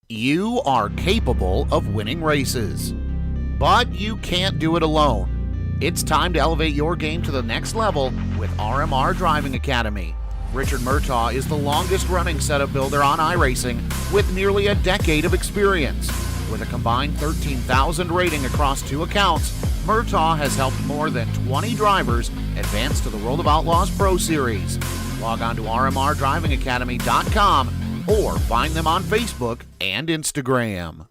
You are capable of winning races, but you can't do it alone. It's time to elevate your game to the next level with RMR Driving Academy. Richard Murtaugh is the longest-running setup builder on iRacing with nearly a decade of experience. With a combined 13,000 rating across 2 accounts, Murtaugh has helped more than 20 drivers advance to the World of Outlaws Pro Series. Log on to rmrdrivingacademy.com or find them on Facebook and Instagram.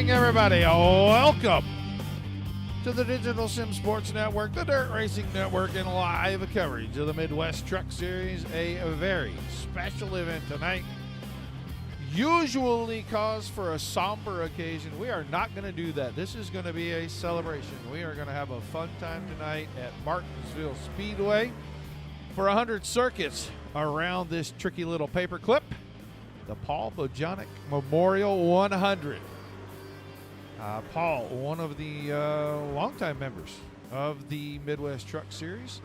Everybody, welcome to the Digital Sim Sports Network, the Dirt Racing Network, and live coverage of the Midwest Truck Series, a very special event tonight. Usually cause for a somber occasion. We are not going to do that. This is going to be a celebration. We are going to have a fun time tonight at Martinsville Speedway for 100 circuits around this tricky little paperclip. the Paul Bojanac Memorial 100. Paul, one of the longtime members of the Midwest Truck Series,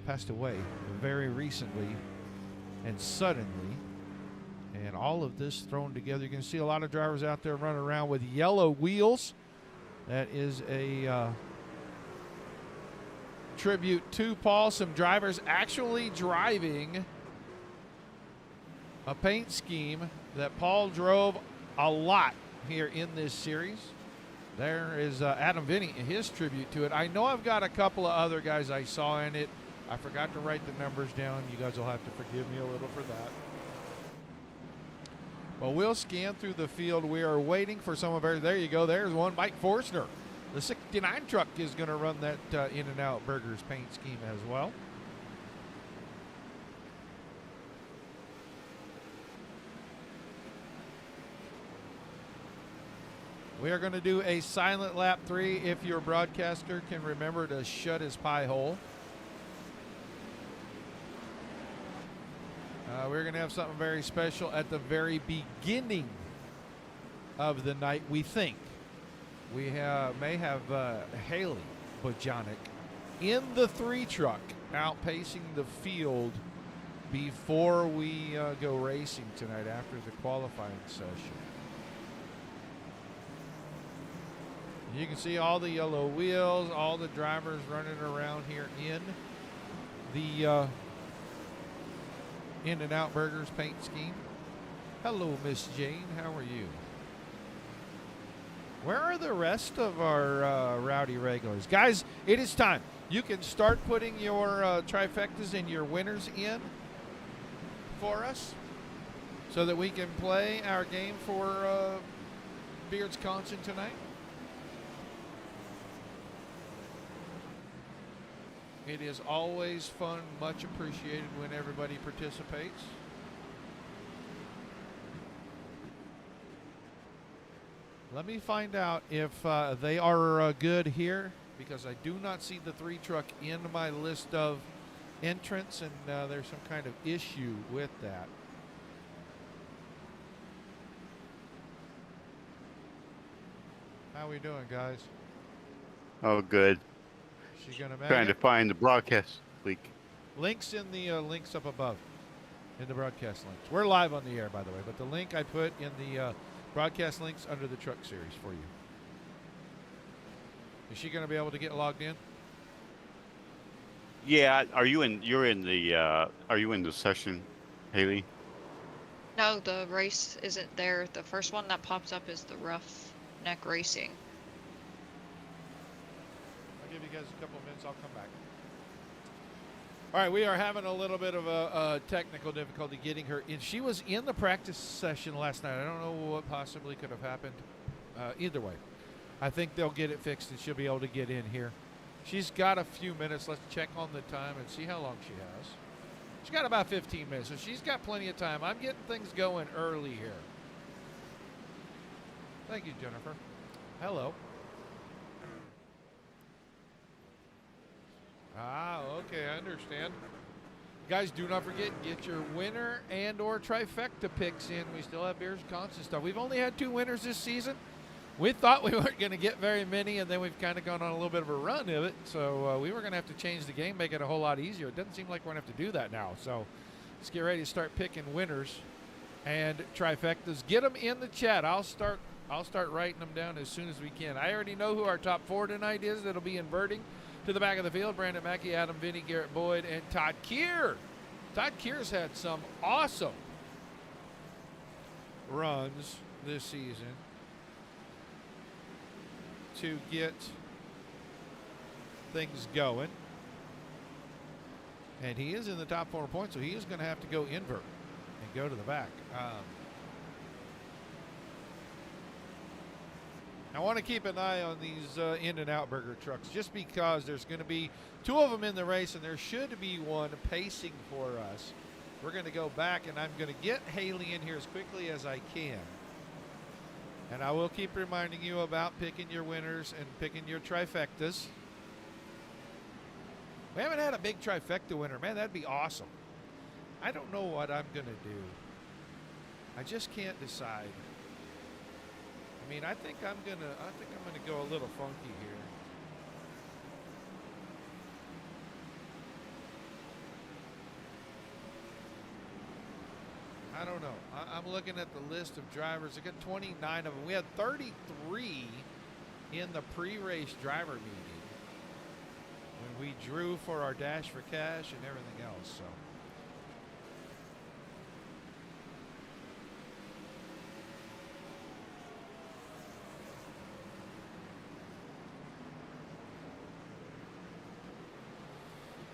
passed away very recently and suddenly. And all of this thrown together. You can see a lot of drivers out there running around with yellow wheels. That is a tribute to Paul. Some drivers actually driving a paint scheme that Paul drove a lot here in this series. There is Adam Vinny, his tribute to it. I know I've got a couple of other guys I saw in it. I forgot to write the numbers down. You guys will have to forgive me a little for that. Well, we'll scan through the field. We are waiting for some of our. There you go. There's one. Mike Forstner. The 69 truck is going to run that In-N-Out Burgers paint scheme as well. We are going to do a silent lap 3 if your broadcaster can remember to shut his pie hole. We're going to have something very special at the very beginning of the night, we think. We may have Haley Bojanac in the 3 truck outpacing the field before we go racing tonight after the qualifying session. You can see all the yellow wheels, all the drivers running around here in the In-N-Out Burgers paint scheme. Hello, Miss Jane. How are you? Where are the rest of our rowdy regulars? Guys, it is time. You can start putting your trifectas and your winners in for us so that we can play our game for Beards Constant tonight. It is always fun, much appreciated when everybody participates. Let me find out if they are good here, because I do not see the 3 truck in my list of entrants, and there's some kind of issue with that. How we doing, guys? Oh, good. She gonna make Trying to it? find the broadcast link. Links in the links up above, in the broadcast links. We're live on the air, by the way, but the link I put in the broadcast links under the truck series for you. Is she going to be able to get logged in? Yeah, are you in? You're in the. Are you in the session, Haley? No, the race isn't there. The first one that pops up is the Roughneck Racing. I'll give you guys a couple of minutes. I'll come back. All right, we are having a little bit of a technical difficulty getting her in. She was in the practice session last night. I don't know what possibly could have happened. Either way, I think they'll get it fixed and she'll be able to get in here. She's got a few minutes. Let's check on the time and see how long she has. She's got about 15 minutes, so she's got plenty of time. I'm getting things going early here. Thank you, Jennifer. Hello. Ah, okay, I understand. Guys, do not forget, get your winner and or trifecta picks in. We still have Bears Constant stuff. We've only had 2 winners this season. We thought we weren't going to get very many, and then we've kind of gone on a little bit of a run of it. So we were going to have to change the game, make it a whole lot easier. It doesn't seem like we're going to have to do that now. So let's get ready to start picking winners and trifectas. Get them in the chat. I'll start writing them down as soon as we can. I already know who our top 4 tonight is. That'll be inverting to the back of the field. Brandon Mackey, Adam Vinny, Garrett Boyd, and Todd Keir. Todd Keir's had some awesome runs this season to get things going. And he is in the top 4 points, so he is going to have to go invert and go to the back. I want to keep an eye on these In-N-Out Burger trucks just because there's going to be 2 of them in the race, and there should be one pacing for us. We're going to go back, and I'm going to get Haley in here as quickly as I can. And I will keep reminding you about picking your winners and picking your trifectas. We haven't had a big trifecta winner. Man, that'd be awesome. I don't know what I'm going to do. I just can't decide. I mean, I think I'm gonna go a little funky here. I don't know. I'm looking at the list of drivers. I got 29 of them. We had 33 in the pre-race driver meeting when we drew for our Dash for Cash and everything else. So.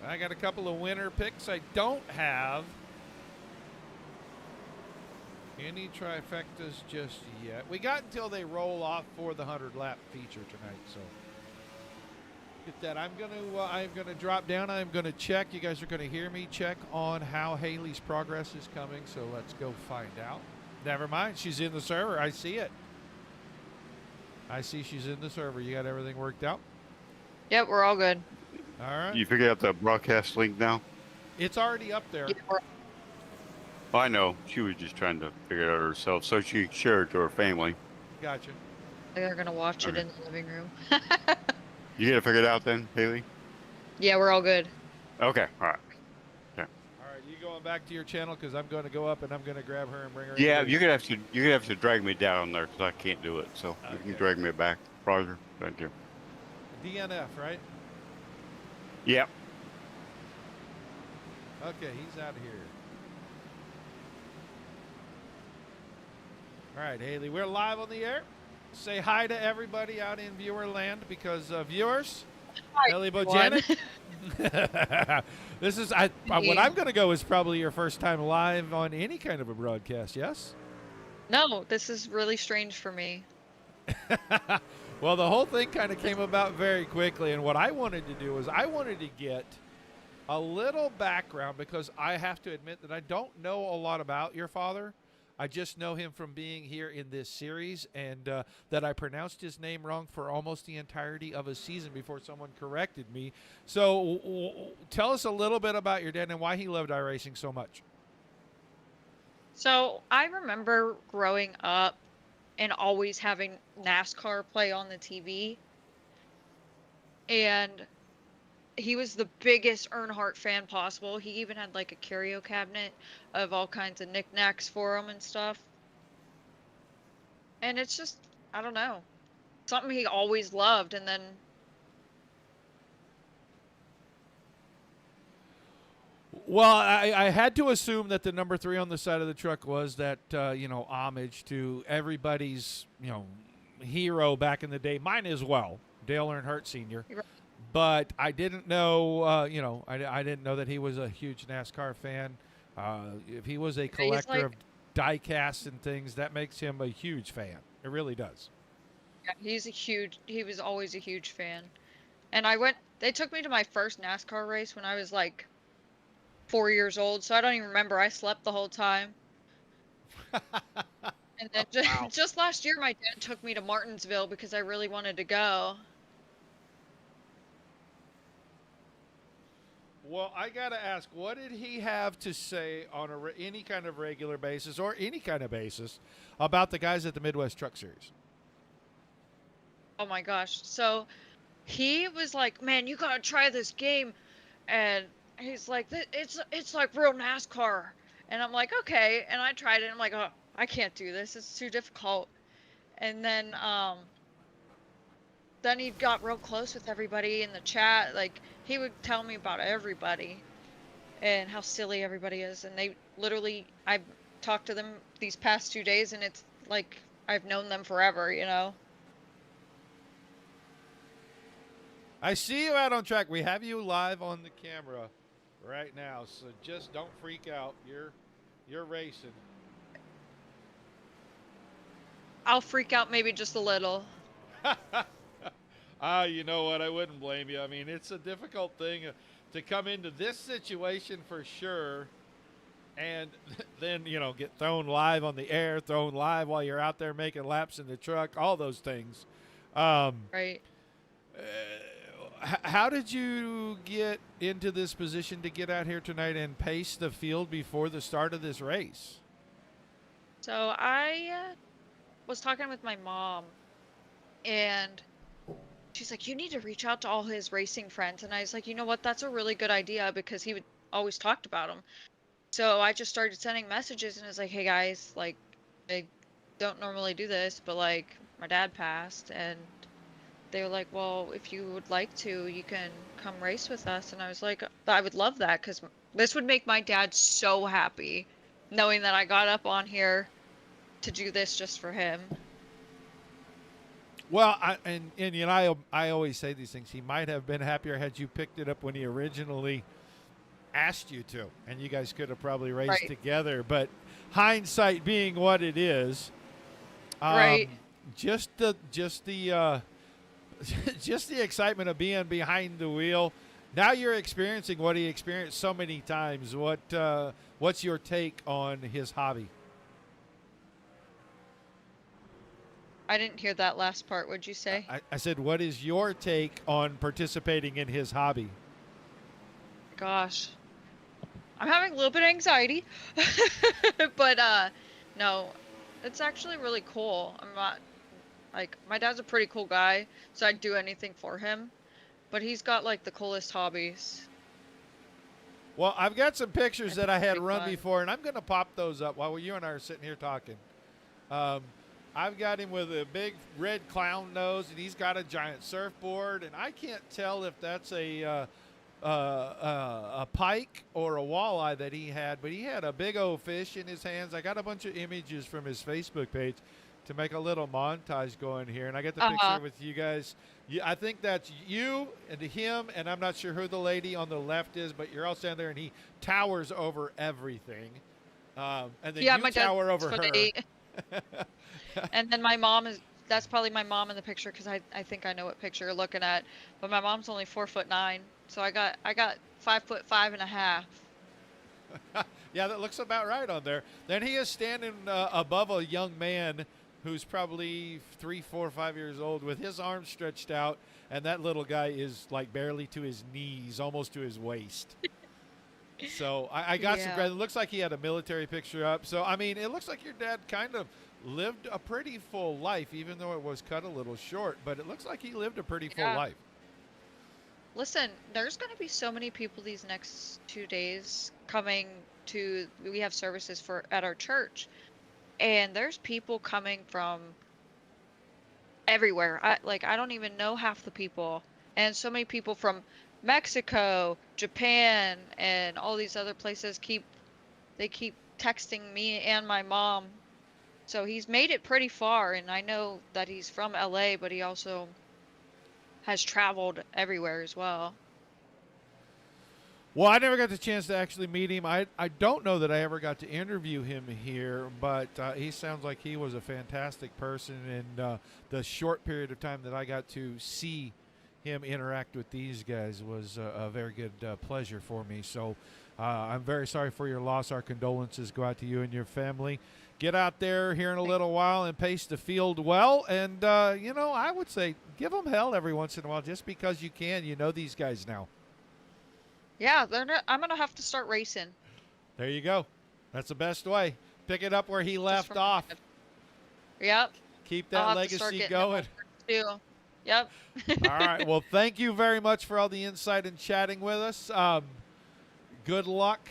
I got a couple of winner picks. I don't have any trifectas just yet. We got until they roll off for the 100-lap feature tonight, so get that. I'm gonna drop down. I'm gonna check. You guys are gonna hear me check on how Haley's progress is coming. So let's go find out. Never mind. She's in the server. I see it. I see she's in the server. You got everything worked out? Yep, we're all good. All right. You figured out the broadcast link now? It's already up there. Yeah, Well, I know. She was just trying to figure it out herself so she could share it to her family. Gotcha. they're gonna watch it Okay. in the living room. You get it figured out then, Haley? Yeah, we're all good. Okay, all right. All right, you going back to your channel because I'm going to go up and I'm going to grab her and bring her. Yeah, in. you're gonna have to drag me down there because I can't do it. So you can Okay. drag me back, Roger. Thank you. DNF, right? Yep. Okay, he's out of here. All right, Haley, we're live on the air. Say hi to everybody out in viewer land because viewers, Hi, Haley everyone. Bojanac. This is what I'm going to go is probably your first time live on any kind of a broadcast. Yes. No, this is really strange for me. Well, the whole thing kind of came about very quickly, and what I wanted to do was I wanted to get a little background because I have to admit that I don't know a lot about your father. I just know him from being here in this series, and that I pronounced his name wrong for almost the entirety of a season before someone corrected me. So tell us a little bit about your dad and why he loved iRacing so much. So I remember growing up and always having NASCAR play on the TV. And he was the biggest Earnhardt fan possible. He even had like a curio cabinet of all kinds of knickknacks for him and stuff. And it's just, I don't know, something he always loved. And then Well, I had to assume that the number 3 on the side of the truck was that, homage to everybody's, hero back in the day. Mine as well, Dale Earnhardt Sr. You're right. But I didn't know, I didn't know that he was a huge NASCAR fan. If he was a collector of die casts and things, that makes him a huge fan. It really does. yeah, he was always a huge fan. And they took me to my first NASCAR race when I was like 4 years old, so I don't even remember. I slept the whole time. And then just last year, my dad took me to Martinsville because I really wanted to go. Well, I got to ask, what did he have to say on any kind of regular basis or any kind of basis about the guys at the Midwest Truck Series? Oh my gosh. So he was like, "Man, you gotta try this game," and he's like, "It's like real NASCAR," and I'm like, "Okay," and I tried it. And I'm like, "Oh, I can't do this. It's too difficult." And then he got real close with everybody in the chat. Like he would tell me about everybody and how silly everybody is. And I've talked to them these past 2 days, and it's like I've known them forever, you know. I see you out on track. We have you live on the camera right now, so just don't freak out. You're racing. I'll freak out maybe just a little. You know what? I wouldn't blame you. I mean, it's a difficult thing to come into this situation for sure, and then get thrown live on the air, thrown live while you're out there making laps in the truck, all those things. Right. How did you get into this position to get out here tonight and pace the field before the start of this race? So I was talking with my mom, and she's like, "You need to reach out to all his racing friends." And I was like, "You know what? That's a really good idea because he would always talked about him." So I just started sending messages, and I was like, "Hey guys, like, I don't normally do this, but like, my dad passed, and they were like, well, if you would like to, you can come race with us." And I was like, I would love that because this would make my dad so happy knowing that I got up on here to do this just for him. Well, I always say these things. He might have been happier had you picked it up when he originally asked you to, and you guys could have probably raced Right. together. But hindsight being what it is, Right. just the just the excitement of being behind the wheel. Now you're experiencing what he experienced so many times. What's your take on his hobby? I didn't hear that last part. What'd you say? I said, what is your take on participating in his hobby? Gosh. I'm having a little bit of anxiety. But no, it's actually really cool. I'm not like, my dad's a pretty cool guy, so I'd do anything for him. But he's got like the coolest hobbies. Well, I've got some pictures that I had Pretty run fun. before, and I'm going to pop those up while you and I are sitting here talking. I've got him with a big red clown nose, and he's got a giant surfboard, and I can't tell if that's a pike or a walleye that he had, but he had a big old fish in his hands. I got a bunch of images from his Facebook page to make a little montage going here, and I got the picture with you guys. I think that's you and him, and I'm not sure who the lady on the left is, but you're all standing there, and he towers over everything, and then Yeah, you my dad tower over for her. the and then my mom that's probably my mom in the picture because I think I know what picture you're looking at. But my mom's only 4'9", so I got 5'5.5". Yeah, that looks about right on there. Then he is standing above a young man who's probably 3, 4, 5 years old with his arms stretched out, and that little guy is like barely to his knees, almost to his waist. So I got some. Yeah. It looks like he had a military picture up. So I mean, it looks like your dad kind of lived a pretty full life, even though it was cut a little short. But it looks like he lived a pretty full Yeah. life. Listen, there's going to be so many people these next 2 days coming to. We have services at our church, and there's people coming from everywhere. I don't even know half the people, and so many people from Mexico, Japan, and all these other places keep texting me and my mom. So he's made it pretty far, and I know that he's from LA, but he also has traveled everywhere as well. Well, I never got the chance to actually meet him. I don't know that I ever got to interview him here, but he sounds like he was a fantastic person. And the short period of time that I got to see him interact with these guys was a very good pleasure for me. So I'm very sorry for your loss. Our condolences go out to you and your family. Get out there here in a little while and pace the field well. And, I would say give them hell every once in a while just because you can. You know these guys now. Yeah, I'm gonna have to start racing. There you go. That's the best way. Pick it up where he Just left from off. Yep. Keep I'll that have to start legacy getting them going. over too. Yep. All right. Well, thank you very much for all the insight and chatting with us. Good luck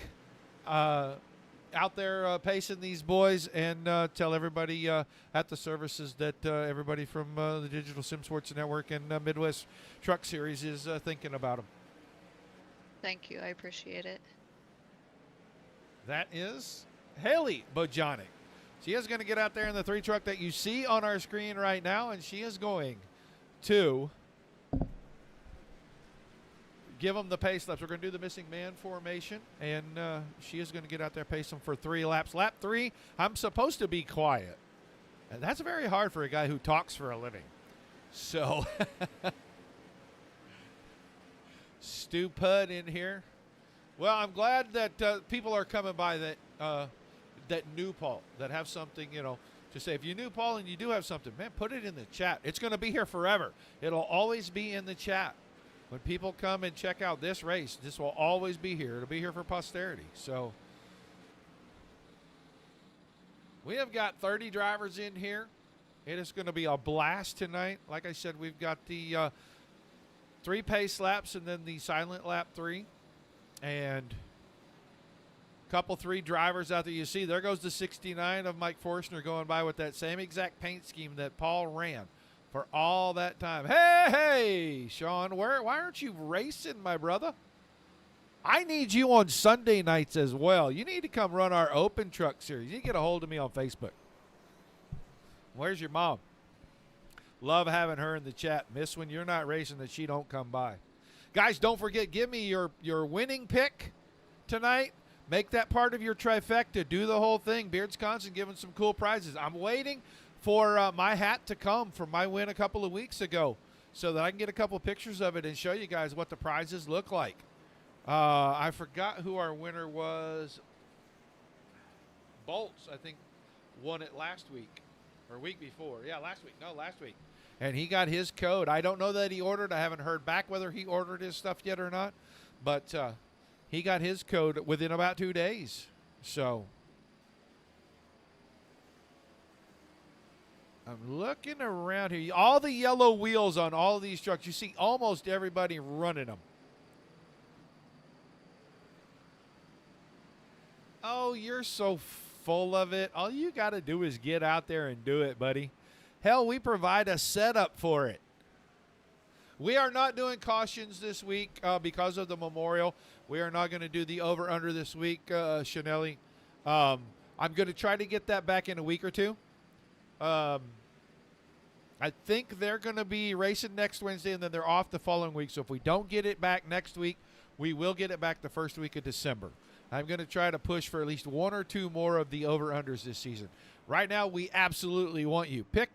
out there pacing these boys, and tell everybody at the services that everybody from the Digital Sim Sports Network and Midwest Truck Series is thinking about them. Thank you. I appreciate it. That is Haley Bojanac. She is going to get out there in the 3 truck that you see on our screen right now, and she is going to give them the pace laps. We're going to do the missing man formation, and she is going to get out there, pace them for 3 laps. Lap 3, I'm supposed to be quiet. And that's very hard for a guy who talks for a living. So, Stu Pudd in here. Well, I'm glad that people are coming by that knew Paul, that have something, to say. If you knew Paul and you do have something, man, put it in the chat. It's going to be here forever. It'll always be in the chat. When people come and check out this race, this will always be here. It'll be here for posterity. So, We have got 30 drivers in here. It is going to be a blast tonight. Like I said, we've got the 3 pace laps and then the silent lap 3. And a couple 3 drivers out there. You see, there goes the 69 of Mike Forstner going by with that same exact paint scheme that Paul ran for all that time. Hey, Sean, why aren't you racing, my brother? I need you on Sunday nights as well. You need to come run our open truck series. You need to get a hold of me on Facebook. Where's your mom? Love having her in the chat. Miss when you're not racing that she don't come by. Guys, don't forget, give me your winning pick tonight. Make that part of your trifecta. Do the whole thing. Beardsconsin giving some cool prizes. I'm waiting for my hat to come from my win a couple of weeks ago so that I can get a couple of pictures of it and show you guys what the prizes look like. I forgot who our winner was. Bolts, I think, won it last week or week before. Yeah, last week. No, last week. And he got his code. I don't know that he ordered. I haven't heard back whether he ordered his stuff yet or not. But he got his code within about 2 days. So I'm looking around here. All the yellow wheels on all of these trucks. You see almost everybody running them. Oh, you're so full of it. All you got to do is get out there and do it, buddy. Hell, we provide a setup for it. We are not doing cautions this week because of the memorial. We are not going to do the over-under this week, Chanelli. I'm going to try to get that back in a week or two. I think they're going to be racing next Wednesday, and then they're off the following week. So if we don't get it back next week, we will get it back the first week of December. I'm going to try to push for at least 1 or 2 more of the over-unders this season. Right now, we absolutely want you. Pick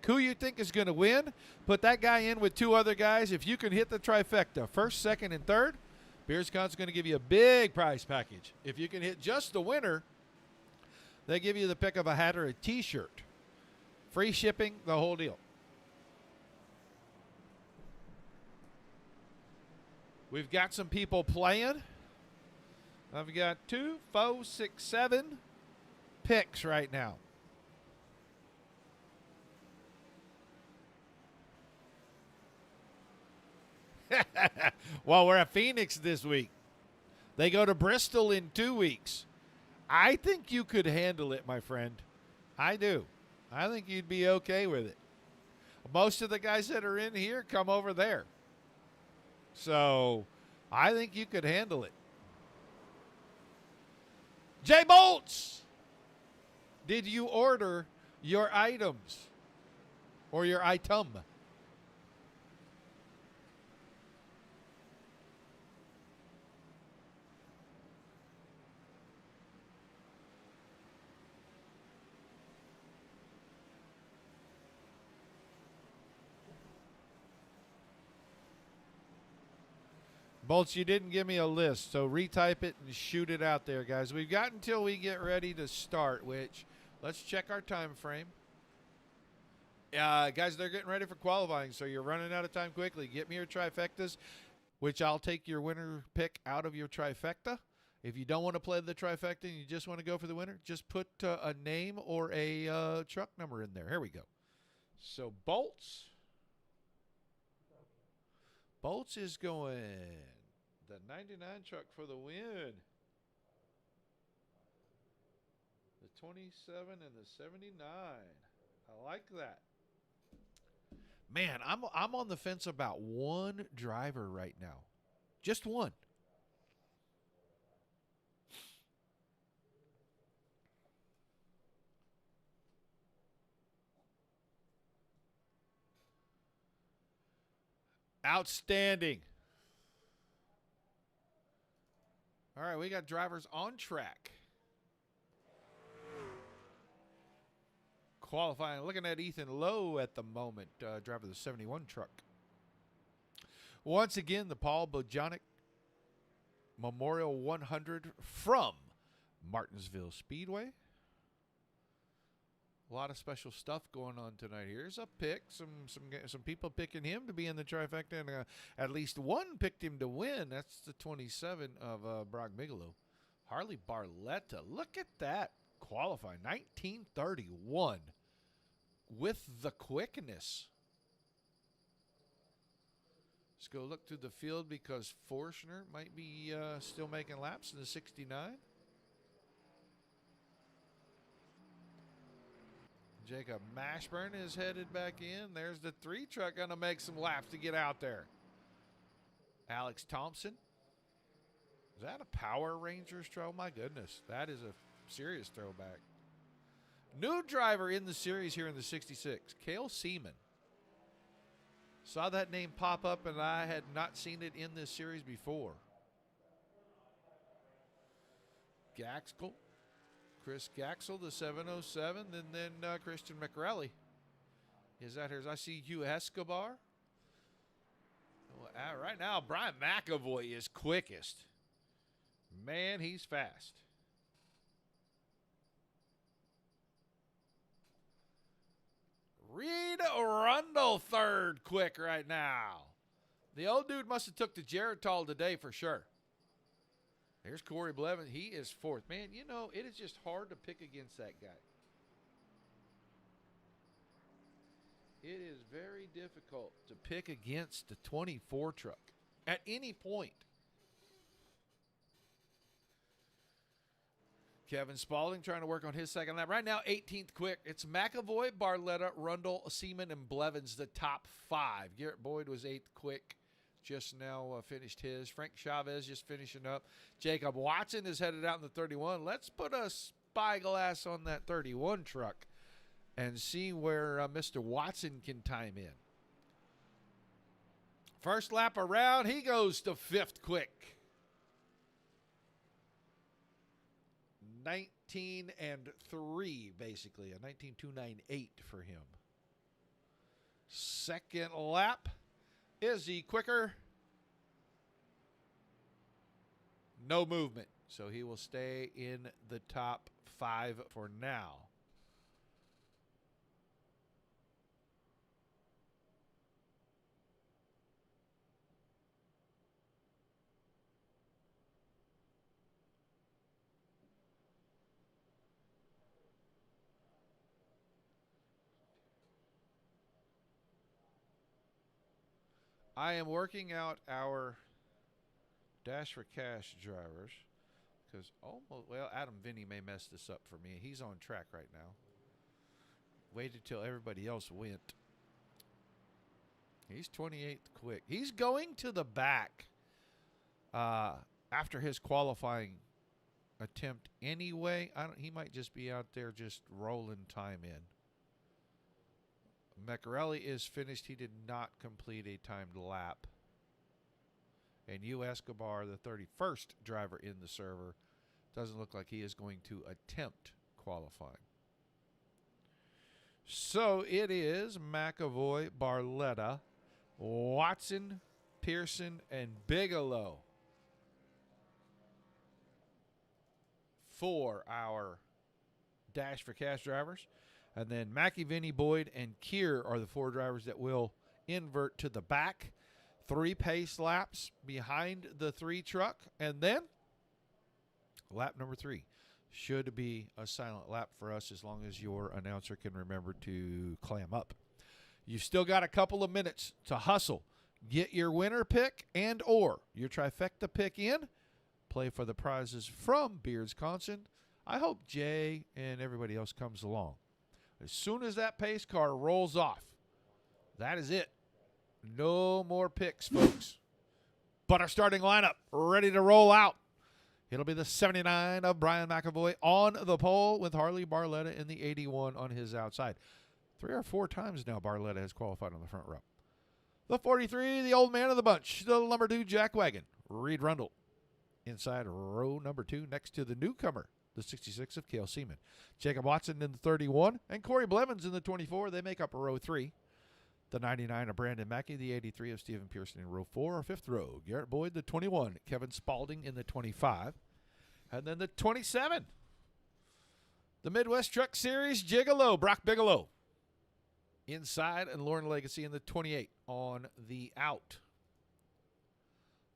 who you think is going to win. Put that guy in with 2 other guys. If you can hit the trifecta, first, second, and third, Beardscon's going to give you a big prize package. If you can hit just the winner, they give you the pick of a hat or a T-shirt. Free shipping, the whole deal. We've got some people playing. I've got 2, 4, 6, 7 picks right now. Well, we're at Phoenix this week. They go to Bristol in 2 weeks. I think you could handle it, my friend. I do. I think you'd be okay with it. Most of the guys that are in here come over there. So I think you could handle it. Jay Bolts, did you order your items or your item? Bolts, you didn't give me a list, so retype it and shoot it out there, guys. We've got until we get ready to start, which, let's check our time frame. Guys, they're getting ready for qualifying, so you're running out of time quickly. Get me your trifectas, which I'll take your winner pick out of your trifecta. If you don't want to play the trifecta and you just want to go for the winner, just put a name or a truck number in there. Here we go. So, Bolts is going the 99 truck for the win. The 27 and the 79. I like that. Man, I'm on the fence about 1 driver right now. Just 1. Outstanding. All right, we got drivers on track. Qualifying, looking at Ethan Lowe at the moment, driver of the 71 truck. Once again, the Paul Bojanac Memorial 100 from Martinsville Speedway. A lot of special stuff going on tonight. Here's a pick. Some people picking him to be in the trifecta, and at least one picked him to win. That's the 27 of Brock Bigelow. Harley Barletta. Look at that. qualifying. 1931 with the quickness. Let's go look through the field because Forstner might be still making laps in the 69. Jacob Mashburn is headed back in. There's the 3 truck going to make some laps to get out there. Alex Thompson. Is that a Power Rangers throw? My goodness, that is a serious throwback. New driver in the series here in the 66, Cale Seaman. Saw that name pop up, and I had not seen it in this series before. Gaxel. Chris Gaxel, the 707, and then Christian McRelly is out here. I see Hugh Escobar. Well, right now, Brian McAvoy is quickest. Man, he's fast. Reed Rundle third quick right now. The old dude must have took the Geritol today for sure. Here's Corey Blevins. He is fourth. Man, you know, it is just hard to pick against that guy. It is very difficult to pick against the 24 truck at any point. Kevin Spaulding trying to work on his second lap. Right now, 18th quick. It's McAvoy, Barletta, Rundle, Seaman, and Blevins, the top 5. Garrett Boyd was 8th quick. Just now finished his. Frank Chavez just finishing up. Jacob Watson is headed out in the 31. Let's put a spyglass on that 31 truck and see where Mr. Watson can time in. First lap around, he goes to 5th quick. 19 and 3, basically. A 19.298 for him. Second lap. Is he quicker? No movement. So he will stay in the top 5 for now. I am working out our Dash for Cash drivers because Adam Vinny may mess this up for me. He's on track right now. Waited till everybody else went. He's 28th quick. He's going to the back after his qualifying attempt anyway. He might just be out there just rolling time in. McRelly is finished. He did not complete a timed lap. And U. Escobar, the 31st driver in the server, doesn't look like he is going to attempt qualifying. So it is McAvoy, Barletta, Watson, Pearson, and Bigelow for our Dash for Cash drivers. And then Mackie, Vinny, Boyd, and Kier are the 4 drivers that will invert to the back. 3 pace laps behind the 3 truck. And then lap number 3 should be a silent lap for us as long as your announcer can remember to clam up. You've still got a couple of minutes to hustle. Get your winner pick and or your trifecta pick in. Play for the prizes from Beards Constant. I hope Jay and everybody else comes along. As soon as that pace car rolls off, that is it. No more picks, folks. But our starting lineup ready to roll out. It'll be the 79 of Brian McAvoy on the pole with Harley Barletta in the 81 on his outside. 3 or 4 times now Barletta has qualified on the front row. The 43, the old man of the bunch, the number 2 Jack Wagon, Reed Rundle. Inside row number 2 next to the newcomer, the 66 of Cale Seaman. Jacob Watson in the 31 and Corey Blevins in the 24. They make up row 3. The 99 of Brandon Mackey, the 83 of Stephen Pearson in row 4. Or 5th row, Garrett Boyd, the 21. Kevin Spaulding in the 25. And then the 27. The Midwest Truck Series Gigolo, Brock Bigelow. Inside, and Lauren Legacy in the 28 on the out.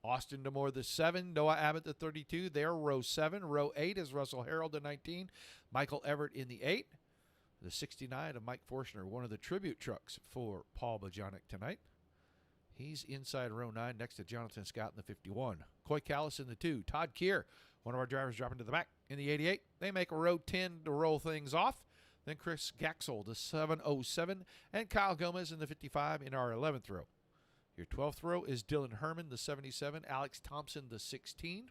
Austin Demore the 7, Noah Abbott the 32. They're row 7. Row 8 is Russell Harold the 19, Michael Everett in the 8. The 69 of Mike Forstner, one of the tribute trucks for Paul Bojanac tonight. He's inside row 9 next to Jonathan Scott in the 51. Coy Callis in the 2. Todd Keir, one of our drivers, dropping to the back in the 88. They make a row 10 to roll things off. Then Chris Gaxel, the 707, and Kyle Gomez in the 55 in our 11th row. Your 12th row is Dylan Herman, the 77, Alex Thompson, the 16.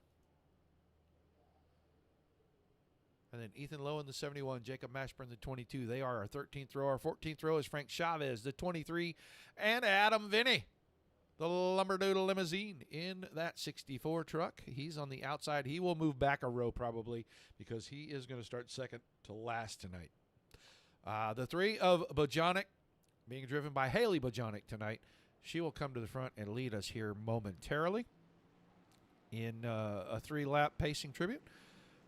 And then Ethan Lowen, the 71, Jacob Mashburn, the 22. They are our 13th row. Our 14th row is Frank Chavez, the 23, and Adam Vinny, the Lumberdoodle Limousine, in that 64 truck. He's on the outside. He will move back a row probably because he is going to start second to last tonight. The 3 of Bojanac, being driven by Haley Bojanac tonight. She will come to the front and lead us here momentarily in a 3-lap pacing tribute.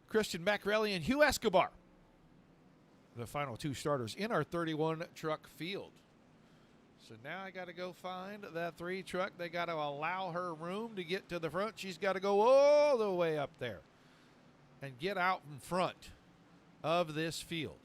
Christian Macrelli and Hugh Escobar, the final 2 starters in our 31 truck field. So now I got to go find that 3 truck. They got to allow her room to get to the front. She's got to go all the way up there and get out in front of this field.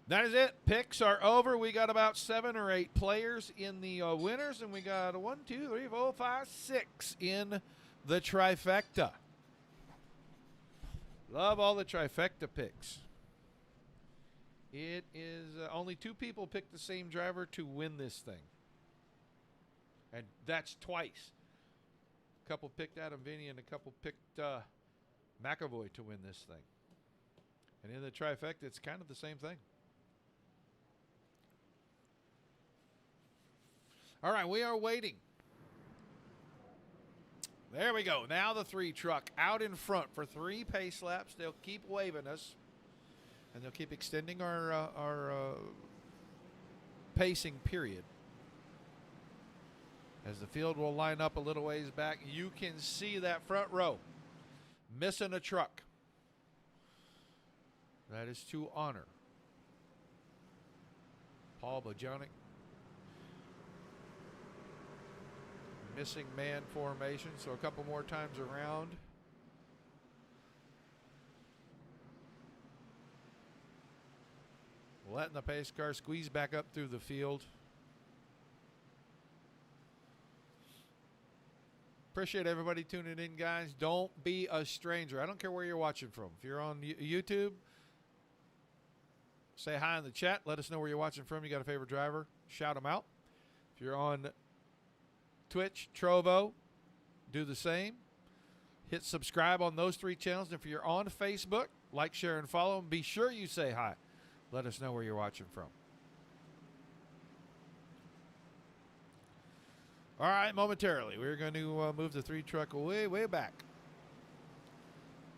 That is it. Picks are over. We got about 7 or 8 players in the winners, and we got 1, 2, 3, 4, 5, 6 in the trifecta. Love all the trifecta picks. It is only 2 people picked the same driver to win this thing, and that's twice. A couple picked Adam Vinny, and a couple picked McAvoy to win this thing. And in the trifecta, it's kind of the same thing. All right, we are waiting. There we go. Now the 3 truck out in front for 3 pace laps. They'll keep waving us, and they'll keep extending our pacing period. As the field will line up a little ways back, you can see that front row missing a truck. That is to honor Paul Bojanac. Missing man formation, so a couple more times around. Letting the pace car squeeze back up through the field. Appreciate everybody tuning in, guys. Don't be a stranger. I don't care where you're watching from. If you're on YouTube, say hi in the chat. Let us know where you're watching from. You got a favorite driver, shout them out. If you're on Twitch, Trovo, do the same. Hit subscribe on those 3 channels. And if you're on Facebook, like, share, and follow. And be sure you say hi. Let us know where you're watching from. All right, momentarily, we're going to move the 3 truck way, way back.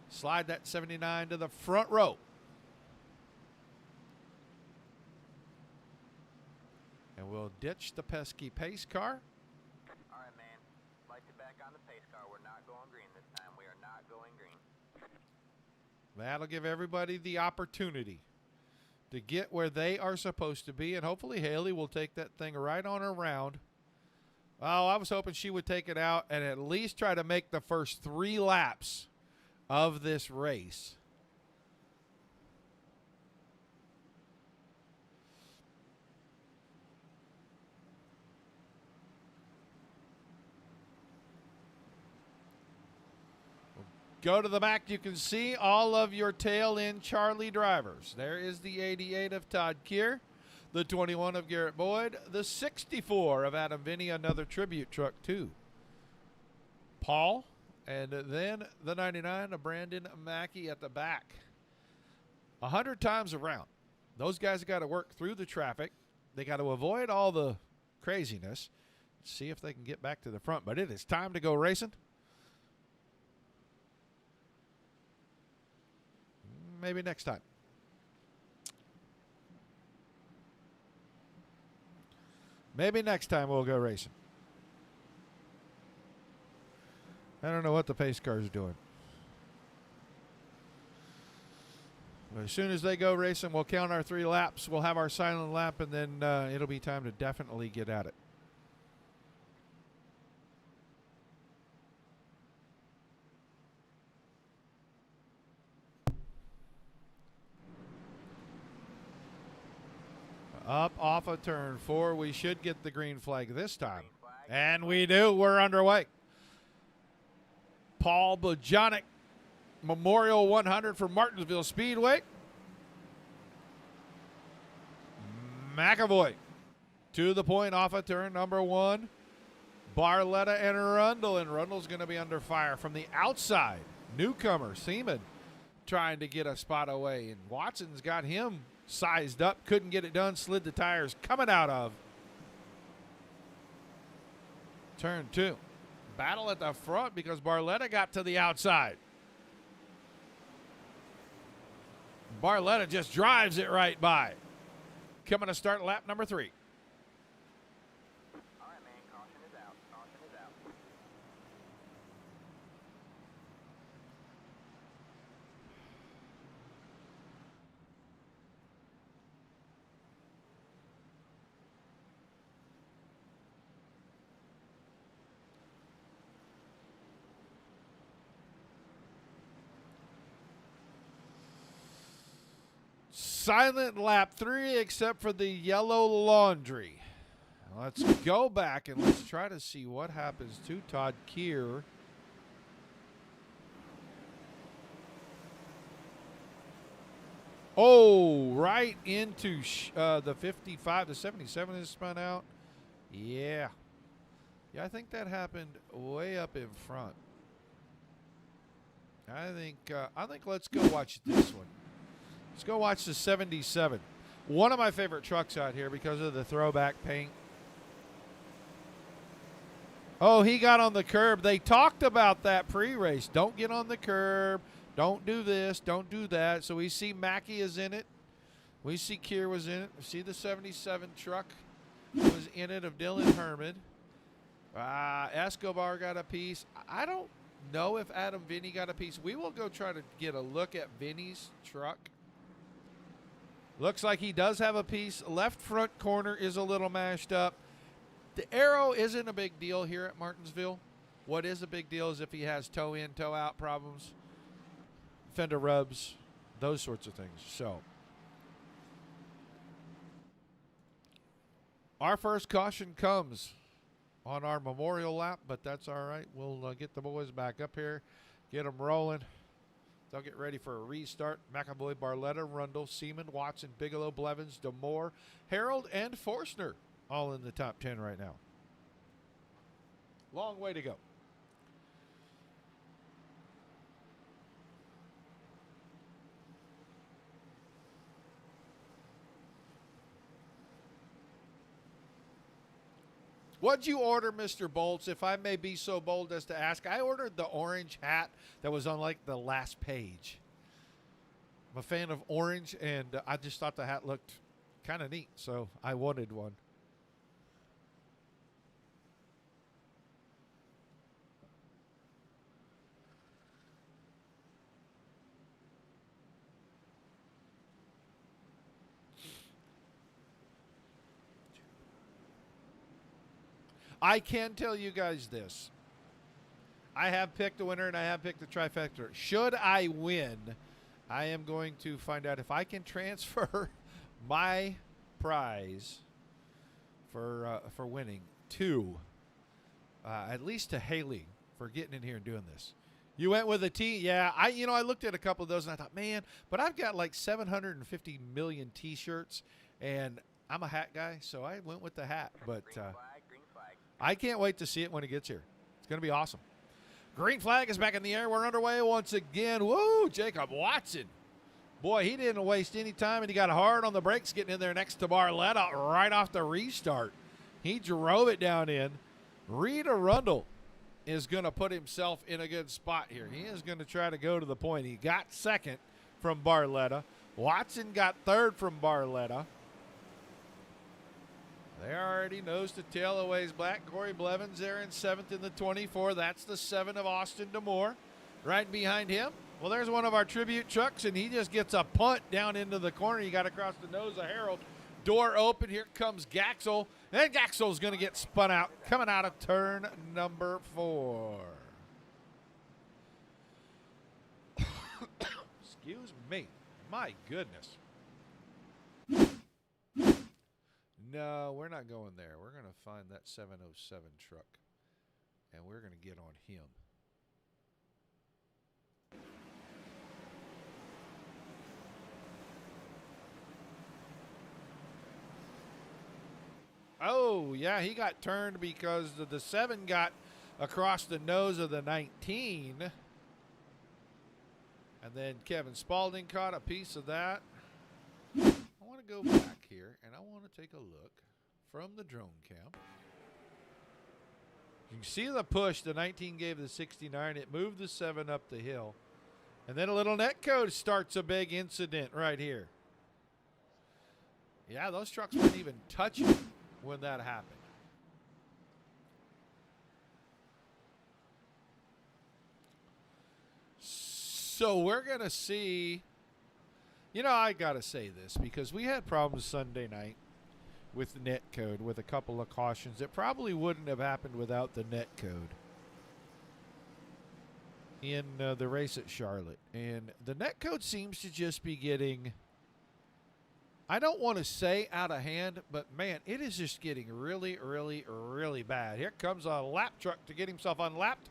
Slide that 79 to the front row. And we'll ditch the pesky pace car. All right, man. Light you back on the pace car. We're not going green this time. We are not going green. That'll give everybody the opportunity to get where they are supposed to be, and hopefully Haley will take that thing right on her round. Oh, I was hoping she would take it out and at least try to make the first 3 laps of this race. Go to the back. You can see all of your tail-end Charlie drivers. There is the 88 of Todd Keir, the 21 of Garrett Boyd, the 64 of Adam Vinny, another tribute truck to Paul, and then the 99 of Brandon Mackey at the back. 100 times around. Those guys got to work through the traffic. They got to avoid all the craziness. See if they can get back to the front. But it is time to go racing. Maybe next time. Maybe next time we'll go racing. I don't know what the pace car is doing. As soon as they go racing, we'll count our 3 laps. We'll have our silent lap, and then it'll be time to definitely get at it. Up off of turn 4. We should get the green flag this time. And we do. We're underway. Paul Bojanac, Memorial 100 for Martinsville Speedway. McAvoy to the point off of turn number 1. Barletta and Rundle. And Rundle's going to be under fire from the outside. Newcomer, Seaman, trying to get a spot away. And Watson's got him sized up, couldn't get it done, slid the tires coming out of turn 2. Battle at the front because Barletta got to the outside. Barletta just drives it right by. Coming to start lap number 3. All right, man. Caution is out. Caution is out. Silent lap 3 except for the yellow laundry. Let's go back and let's try to see what happens to Todd Keir. Oh, right into the 55. The 77 is spun out. Yeah. Yeah, I think that happened way up in front. I think let's go watch this one. Let's go watch the 77. One of my favorite trucks out here because of the throwback paint. Oh, he got on the curb. They talked about that pre-race. Don't get on the curb. Don't do this. Don't do that. So we see Mackey is in it. We see Keir was in it. We see the 77 truck was in it of Dylan Herman. Escobar got a piece. I don't know if Adam Vinny got a piece. We will go try to get a look at Vinny's truck. Looks like he does have a piece. Left front corner is a little mashed up. The aero isn't a big deal here at Martinsville. What is a big deal is if he has toe in, toe out problems, fender rubs, those sorts of things. So our first caution comes on our memorial lap, but that's all right. We'll get the boys back up here, get them rolling. They'll get ready for a restart. McAvoy, Barletta, Rundle, Seaman, Watson, Bigelow, Blevins, DeMoore, Harold, and Forstner all in the top 10 right now. Long way to go. What'd you order, Mr. Bolts, if I may be so bold as to ask? I ordered the orange hat that was on, like, the last page. I'm a fan of orange, and I just thought the hat looked kind of neat, so I wanted one. I can tell you guys this. I have picked a winner and I have picked the trifecta. Should I win, I am going to find out if I can transfer my prize for winning to at least to Haley for getting in here and doing this. You went with a T? Yeah, I looked at a couple of those and I thought, man, but I've got like 750 million T-shirts and I'm a hat guy, so I went with the hat. But Green flag. I can't wait to see it when it gets here. It's going to be awesome. Green flag is back in the air. We're underway once again. Woo, Jacob Watson. Boy, he didn't waste any time, and he got hard on the brakes getting in there next to Barletta right off the restart. He drove it down in. Rita Rundle is going to put himself in a good spot here. He is going to try to go to the point. He got second from Barletta. Watson got third from Barletta. They already nose to tail aways black. Corey Blevins there in 7th in the 24. That's the 7 of Austin DeMoore. Right behind him, Well, there's one of our tribute trucks, and he just gets a punt down into the corner. He got across the nose of Harold. Door open. Here comes Gaxel. And Gaxel's going to get spun out, coming out of turn number 4. Excuse me. My goodness. No, we're not going there. We're going to find that 707 truck, and we're going to get on him. Oh, yeah, he got turned because the 7 got across the nose of the 19. And then Kevin Spaulding caught a piece of that. I want to go back here, and I want to take a look from the drone cam. You can see the push. The 19 gave the 69. It moved the 7 up the hill. And then a little netcode starts a big incident right here. Yeah, those trucks weren't even touching when that happened. So we're going to see, you know, I got to say this because we had problems Sunday night with the net code with a couple of cautions. It probably wouldn't have happened without the net code in the race at Charlotte. And the net code seems to just be getting, I don't want to say out of hand, but man, it is just getting really, really, really bad. Here comes a lap truck to get himself unlapped.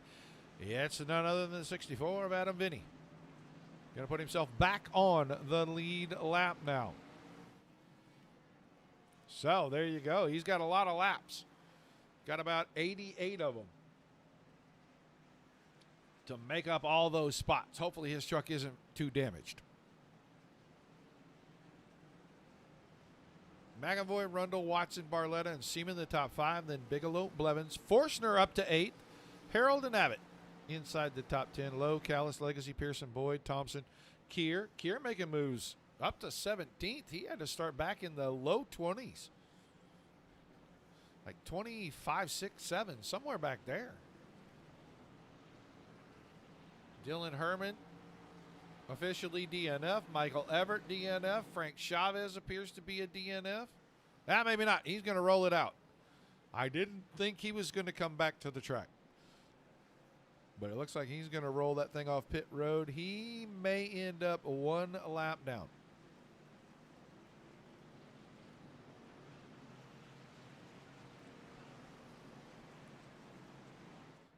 Yeah, it's none other than the 64 of Adam Vinny. Going to put himself back on the lead lap now. So there you go. He's got a lot of laps. Got about 88 of them to make up all those spots. Hopefully his truck isn't too damaged. McAvoy, Rundle, Watson, Barletta, and Seaman the top 5. Then Bigelow, Blevins, Forstner up to 8. Harold and Abbott inside the top 10. Lowe, Callis, Legacy, Pearson, Boyd, Thompson, Keir. Keir making moves up to 17th. He had to start back in the low 20s. Like 25, 6, 7, somewhere back there. Dylan Herman, officially DNF. Michael Everett, DNF. Frank Chavez appears to be a DNF. Maybe not. He's going to roll it out. I didn't think he was going to come back to the track. But it looks like he's going to roll that thing off pit road. He may end up 1 lap down.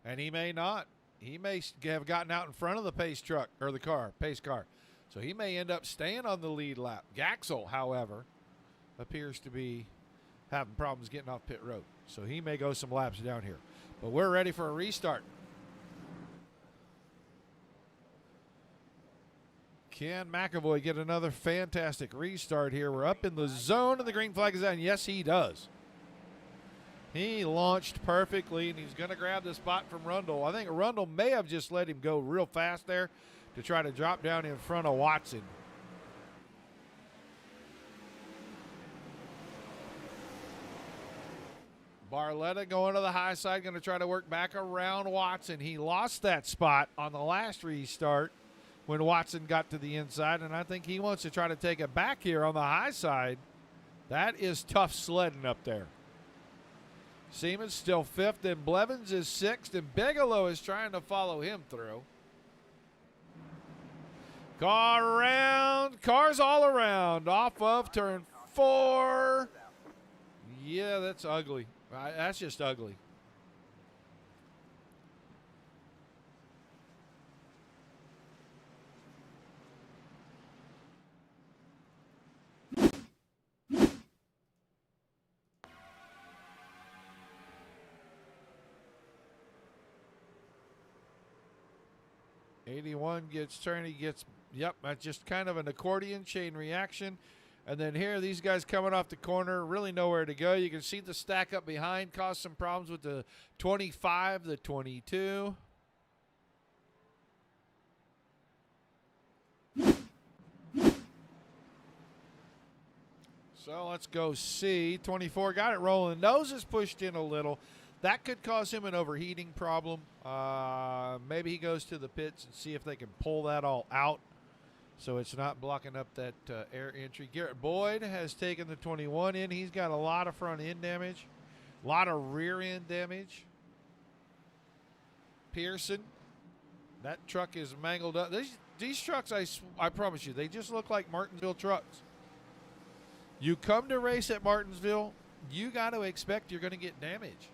And he may not. He may have gotten out in front of the pace truck, or the car, pace car. So he may end up staying on the lead lap. Gaxel, however, appears to be having problems getting off pit road. So he may go some laps down here. But we're ready for a restart. Can McAvoy get another fantastic restart here? We're up in the zone and the green flag is out. And yes, he does. He launched perfectly, and he's going to grab the spot from Rundle. I think Rundle may have just let him go real fast there to try to drop down in front of Watson. Barletta going to the high side, going to try to work back around Watson. He lost that spot on the last restart when Watson got to the inside, and I think he wants to try to take it back here on the high side. That is tough sledding up there. Seaman's still 5th, and Blevins is 6th, and Bigelow is trying to follow him through. Car around, cars all around, off of turn 4. Yeah, that's ugly. That's just ugly. '81 gets turned. He gets, yep, that's just kind of an accordion chain reaction. And then here, these guys coming off the corner, really nowhere to go. You can see the stack up behind caused some problems with the 25, the 22. So let's go see. 24 got it rolling. Nose is pushed in a little. That could cause him an overheating problem. Maybe he goes to the pits and see if they can pull that all out so it's not blocking up that air entry. Garrett Boyd has taken the 21 in. He's got a lot of front end damage, a lot of rear end damage. Pearson, that truck is mangled up. These trucks, I promise you, they just look like Martinsville trucks. You come to race at Martinsville, you got to expect you're going to get damage.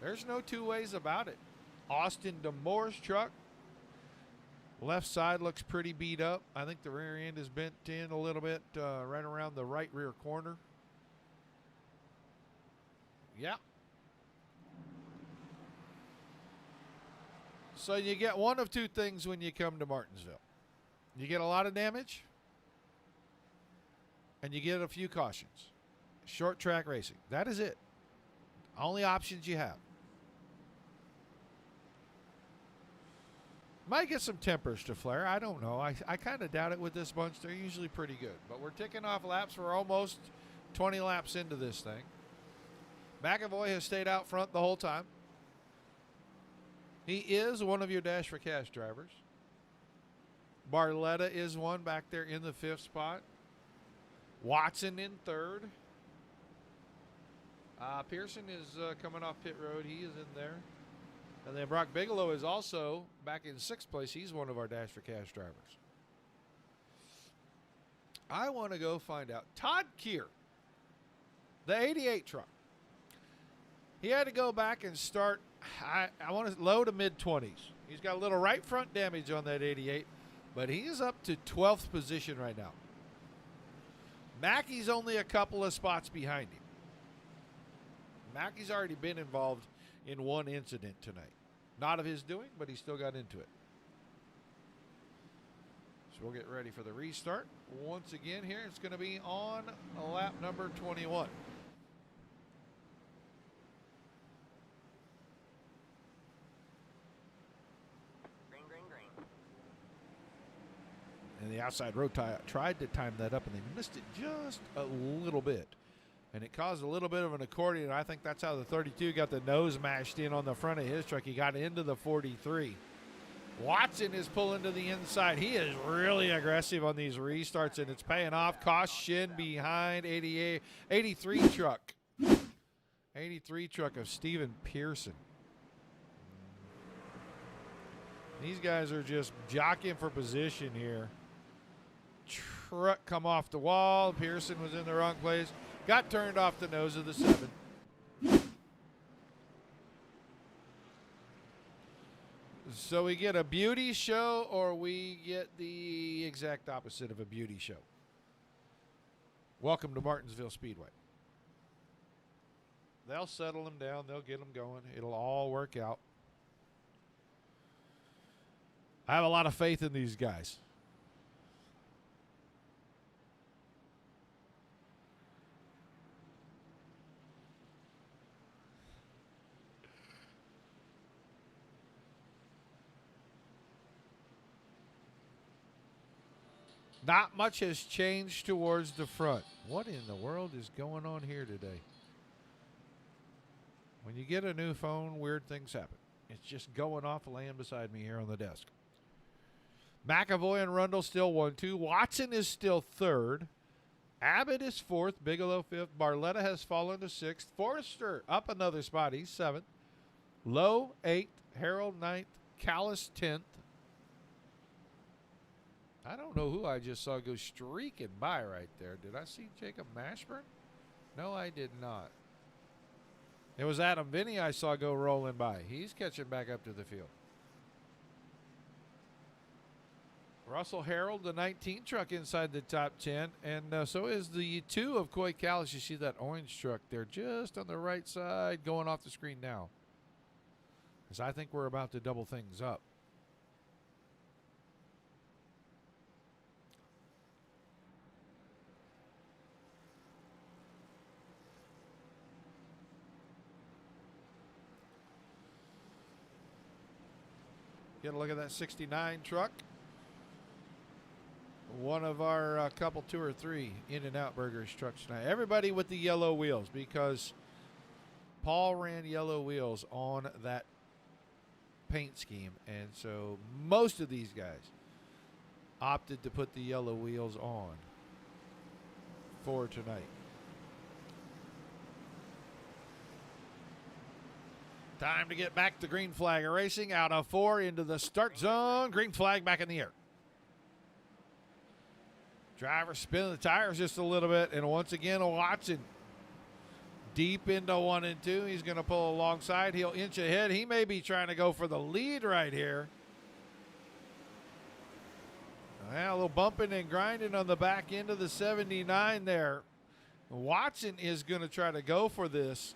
There's no two ways about it. Austin DeMoore's truck, left side looks pretty beat up. I think the rear end is bent in a little bit right around the right rear corner. Yeah. So you get one of two things when you come to Martinsville. You get a lot of damage, and you get a few cautions. Short track racing. That is it. Only options you have. Might get some tempers to flare. I don't know. I kind of doubt it with this bunch. They're usually pretty good. But we're ticking off laps. We're almost 20 laps into this thing. McAvoy has stayed out front the whole time. He is one of your Dash for Cash drivers. Barletta is one back there in the 5th spot. Watson in 3rd. Pearson is coming off pit road. He is in there. And then Brock Bigelow is also back in 6th place. He's one of our Dash for Cash drivers. I want to go find out. Todd Keir, the 88 truck. He had to go back and start, I want to low to mid-20s. He's got a little right front damage on that 88, but he's up to 12th position right now. Mackey's only a couple of spots behind him. Mackey's already been involved in one incident tonight. Not of his doing, but he still got into it. So we'll get ready for the restart. Once again here, it's going to be on lap number 21. Green, green, green. And the outside road tried to time that up, and they missed it just a little bit. And it caused a little bit of an accordion. I think that's how the 32 got the nose mashed in on the front of his truck. He got into the 43. Watson is pulling to the inside. He is really aggressive on these restarts, and it's paying off. Caution behind 83 truck. 83 truck of Steven Pearson. These guys are just jockeying for position here. Truck come off the wall. Pearson was in the wrong place. Got turned off the nose of the 7. So we get a beauty show, or we get the exact opposite of a beauty show. Welcome to Martinsville Speedway. They'll settle them down. They'll get them going. It'll all work out. I have a lot of faith in these guys. Not much has changed towards the front. What in the world is going on here today? When you get a new phone, weird things happen. It's just going off, laying beside me here on the desk. McAvoy and Rundle still 1-2. Watson is still 3rd. Abbott is 4th. Bigelow 5th. Barletta has fallen to 6th. Forrester up another spot. He's 7th. Lowe 8th. Harold 9th. Callis 10th. I don't know who I just saw go streaking by right there. Did I see Jacob Mashburn? No, I did not. It was Adam Vinny I saw go rolling by. He's catching back up to the field. Russell Harold, the 19 truck inside the top 10. And so is the 2 of Coy Callis. You see that orange truck there just on the right side going off the screen now. Because I think we're about to double things up. Get a look at that 69 truck. One of our couple 2 or 3 In-N-Out Burgers trucks tonight. Everybody with the yellow wheels, because Paul ran yellow wheels on that paint scheme, and so most of these guys opted to put the yellow wheels on for tonight. Time to get back to green flag racing. Out of 4 into the start zone. Green flag back in the air. Driver spinning the tires just a little bit, and once again Watson deep into 1 and 2. He's going to pull alongside. He'll inch ahead. He may be trying to go for the lead right here. Well, a little bumping and grinding on the back end of the 79 there. Watson is going to try to go for this.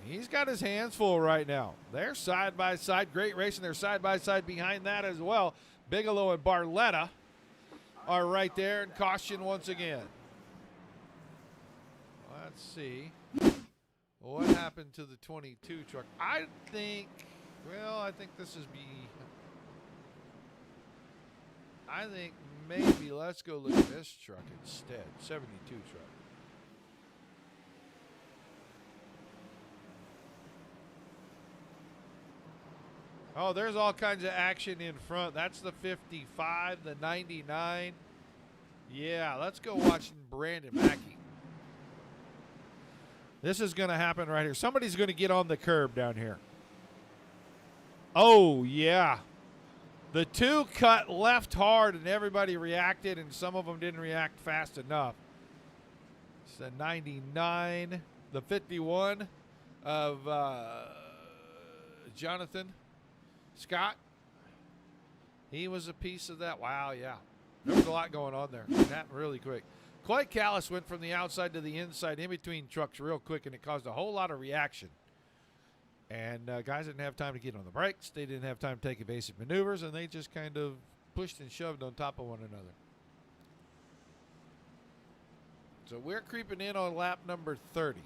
He's got his hands full right now. They're side by side. Great racing. They're side by side behind that as well. Bigelow and Barletta are right there, and caution once again. Let's see what happened to the 22 truck. I think this is I think maybe let's go look at this truck instead. 72 truck. Oh, there's all kinds of action in front. That's the 55, the 99. Yeah, let's go watch Brandon Mackey. This is going to happen right here. Somebody's going to get on the curb down here. Oh, yeah. The 2 cut left hard, and everybody reacted, and some of them didn't react fast enough. It's the 99, the 51 of Jonathan Scott. He was a piece of that. Wow, yeah. There was a lot going on there. It happened really quick. Coy Callis went from the outside to the inside in between trucks real quick, and it caused a whole lot of reaction. And guys didn't have time to get on the brakes. They didn't have time to take evasive maneuvers, and they just kind of pushed and shoved on top of one another. So we're creeping in on lap number 30.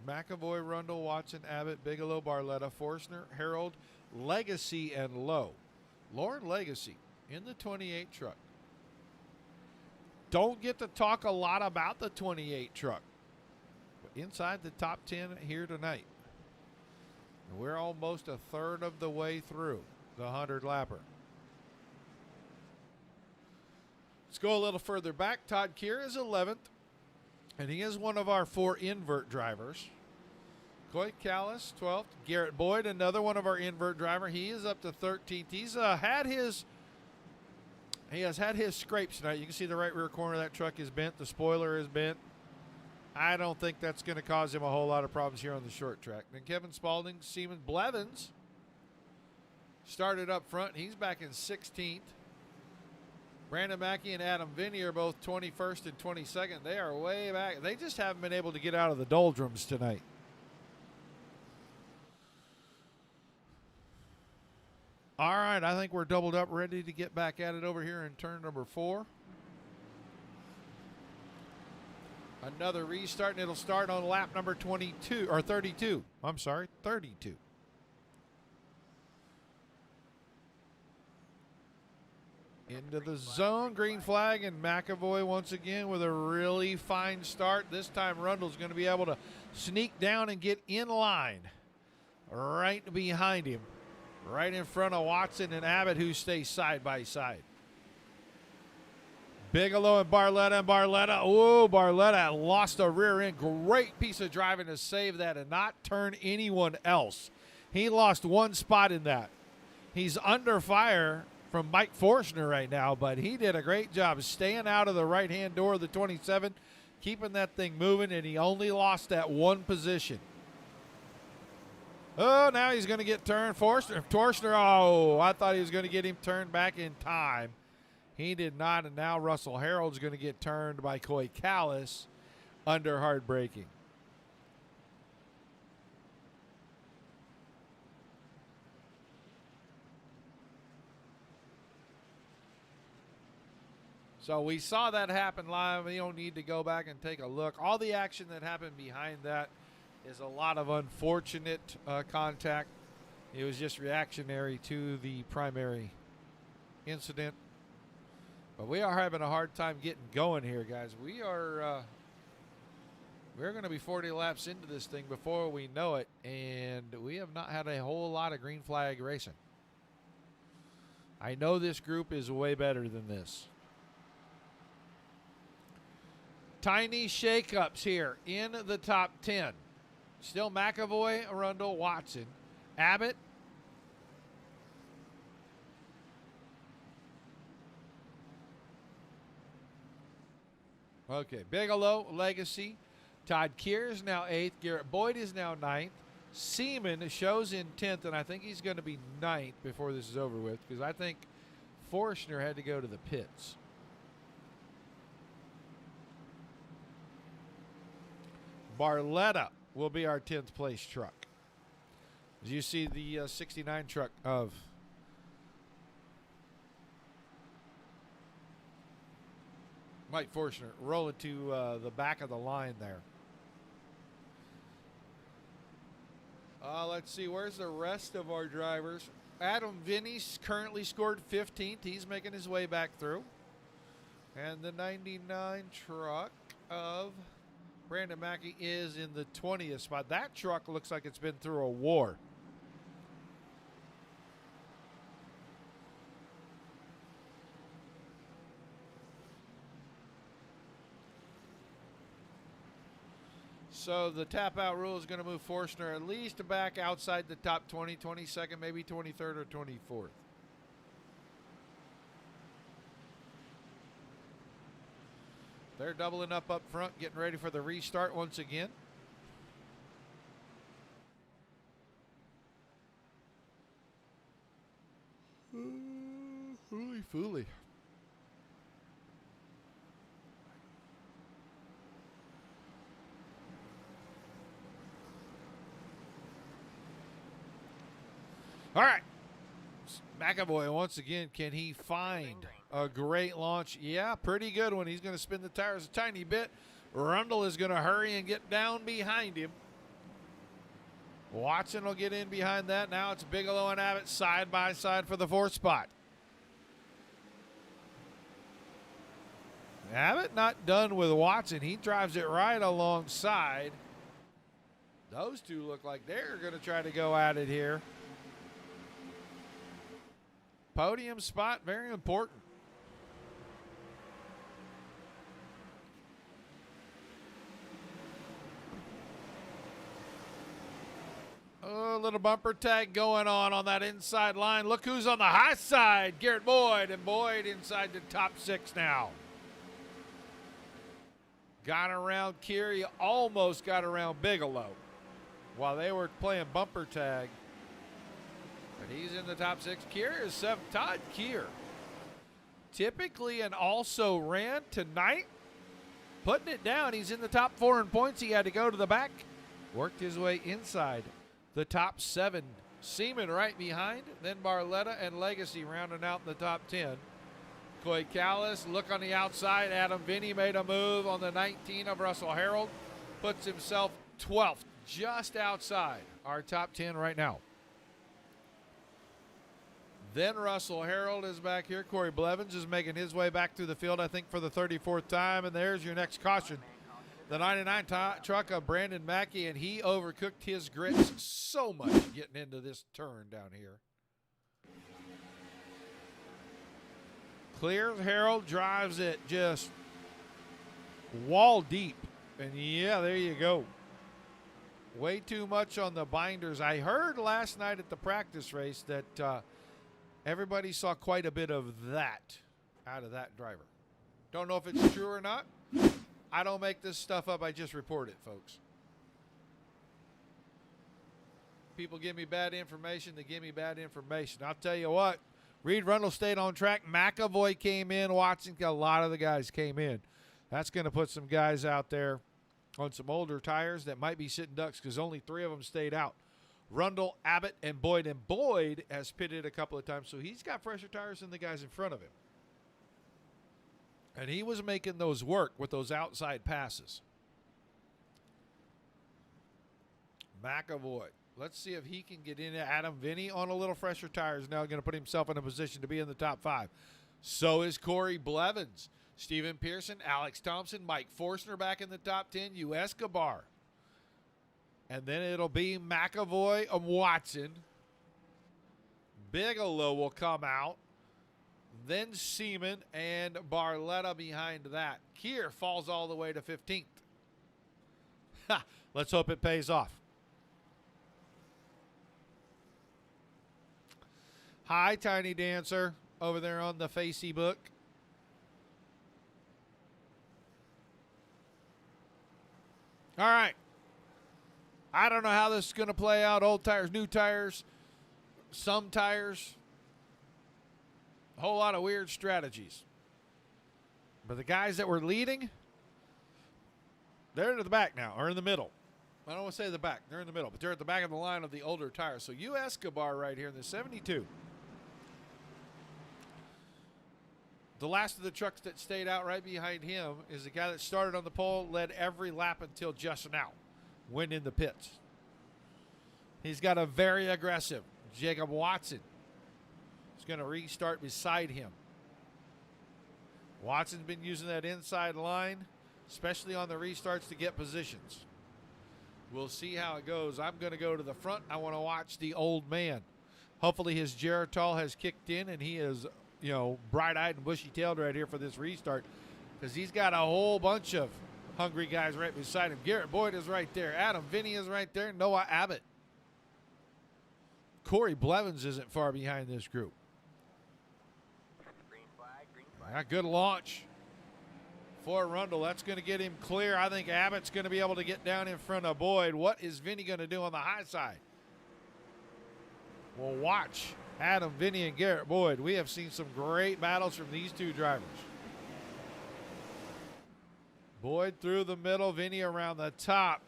McAvoy, Rundle, Watson, Abbott, Bigelow, Barletta, Forstner, Harold, Legacy, and Lowe. Lauren Legacy in the 28 truck. Don't get to talk a lot about the 28 truck, but inside the top 10 here tonight. And we're almost a third of the way through the 100-lapper. Let's go a little further back. Todd Keir is 11th. And he is one of our 4 invert drivers. Coy Callis, 12th. Garrett Boyd, another one of our invert driver. He is up to 13th. He has had his scrapes tonight. You can see the right rear corner of that truck is bent. The spoiler is bent. I don't think that's going to cause him a whole lot of problems here on the short track. Then Kevin Spaulding, Seaman Blevins started up front. He's back in 16th. Brandon Mackey and Adam Vinny are both 21st and 22nd. They are way back. They just haven't been able to get out of the doldrums tonight. All right, I think we're doubled up, ready to get back at it over here in turn number 4. Another restart, and it'll start on lap number 22, or 32. I'm sorry, 32. Into the zone, green flag, and McAvoy once again with a really fine start. This time Rundle's going to be able to sneak down and get in line right behind him, right in front of Watson and Abbott, who stay side by side. Bigelow and Barletta. Oh, Barletta lost a rear end. Great piece of driving to save that and not turn anyone else. He lost 1 spot in that. He's under fire from Mike Forstner right now, but he did a great job staying out of the right-hand door of the 27, keeping that thing moving, and he only lost that 1 position. Oh, now he's going to get turned. Forstner, oh, I thought he was going to get him turned back in time. He did not, and now Russell Harold's going to get turned by Coy Callis under hard braking. So we saw that happen live. You don't need to go back and take a look. All the action that happened behind that is a lot of unfortunate contact. It was just reactionary to the primary incident. But we are having a hard time getting going here, guys. We're going to be 40 laps into this thing before we know it, and we have not had a whole lot of green flag racing. I know this group is way better than this. Tiny shakeups here in the top 10. Still McAvoy, Arundel, Watson, Abbott. Okay, Bigelow, Legacy. Todd Keir is now 8th. Garrett Boyd is now 9th. Seaman shows in 10th, and I think he's going to be 9th before this is over with, because I think Forstner had to go to the pits. Barletta will be our 10th place truck. As you see the 69 truck of Mike Forstner rolling to the back of the line there. Let's see, where's the rest of our drivers? Adam Vinny's currently scored 15th. He's making his way back through. And the 99 truck of Brandon Mackey is in the 20th spot. That truck looks like it's been through a war. So the tap out rule is going to move Forstner at least back outside the top 20, 22nd, maybe 23rd or 24th. They're doubling up front, getting ready for the restart once again. Hooly fooly. All right. McAvoy once again, can he find a great launch? Yeah, pretty good one. He's going to spin the tires a tiny bit. Rundle is going to hurry and get down behind him. Watson will get in behind that. Now it's Bigelow and Abbott side by side for the 4th spot. Abbott not done with Watson. He drives it right alongside. Those two look like they're going to try to go at it here. Podium spot, very important. A little bumper tag going on that inside line. Look who's on the high side. Garrett Boyd, and Boyd inside the top 6 now. Got around Keary, almost got around Bigelow while they were playing bumper tag. But he's in the top 6. Keir is 7th. Todd Keir, typically and also ran tonight, putting it down. He's in the top 4 in points. He had to go to the back. Worked his way inside the top 7. Seaman right behind. Then Barletta and Legacy rounding out in the top 10. Coy Callis, look on the outside. Adam Vinny made a move on the 19 of Russell Harold. Puts himself 12th, just outside our top 10 right now. Then Russell Harold is back here. Corey Blevins is making his way back through the field, I think, for the 34th time. And there's your next caution. The 99 truck of Brandon Mackey, and he overcooked his grits so much getting into this turn down here. Clears. Harold drives it just wall deep. And, yeah, there you go. Way too much on the binders. I heard last night at the practice race that everybody saw quite a bit of that out of that driver. Don't know if it's true or not. I don't make this stuff up. I just report it, folks. People give me bad information. They give me bad information. I'll tell you what. Reed Rundle stayed on track. McAvoy came in. Watson, a lot of the guys came in. That's going to put some guys out there on some older tires that might be sitting ducks because only 3 of them stayed out. Rundle, Abbott, and Boyd. And Boyd has pitted a couple of times, so he's got fresher tires than the guys in front of him. And he was making those work with those outside passes. McAvoy. Let's see if he can get in. Adam Vinny on a little fresher tires now going to put himself in a position to be in the top 5. So is Corey Blevins. Steven Pearson, Alex Thompson, Mike Forstner back in the top 10. U. Escobar. And then it'll be McAvoy and Watson. Bigelow will come out. Then Seaman and Barletta behind that. Kier falls all the way to 15th. Let's hope it pays off. Hi, Tiny Dancer, over there on the Facebook. All right. I don't know how this is going to play out. Old tires, new tires, some tires. A whole lot of weird strategies. But the guys that were leading, they're to the back now, or in the middle. I don't want to say the back. They're in the middle, but they're at the back of the line of the older tires. So U. Escobar right here in the 72. The last of the trucks that stayed out right behind him is the guy that started on the pole, led every lap until just now. Went in the pits. He's got a very aggressive Jacob Watson. He's going to restart beside him. Watson's been using that inside line, especially on the restarts, to get positions. We'll see how it goes. I'm going to go to the front. I want to watch the old man. Hopefully his Geritol has kicked in and he is, bright-eyed and bushy-tailed right here for this restart, because he's got a whole bunch of hungry guys right beside him. Garrett Boyd is right there. Adam Vinny is right there. Noah Abbott. Corey Blevins isn't far behind this group. Green flag, green flag. Good launch for Rundle. That's going to get him clear. I think Abbott's going to be able to get down in front of Boyd. What is Vinny going to do on the high side? We'll watch Adam Vinny and Garrett Boyd. We have seen some great battles from these two drivers. Boyd through the middle, Vinny around the top.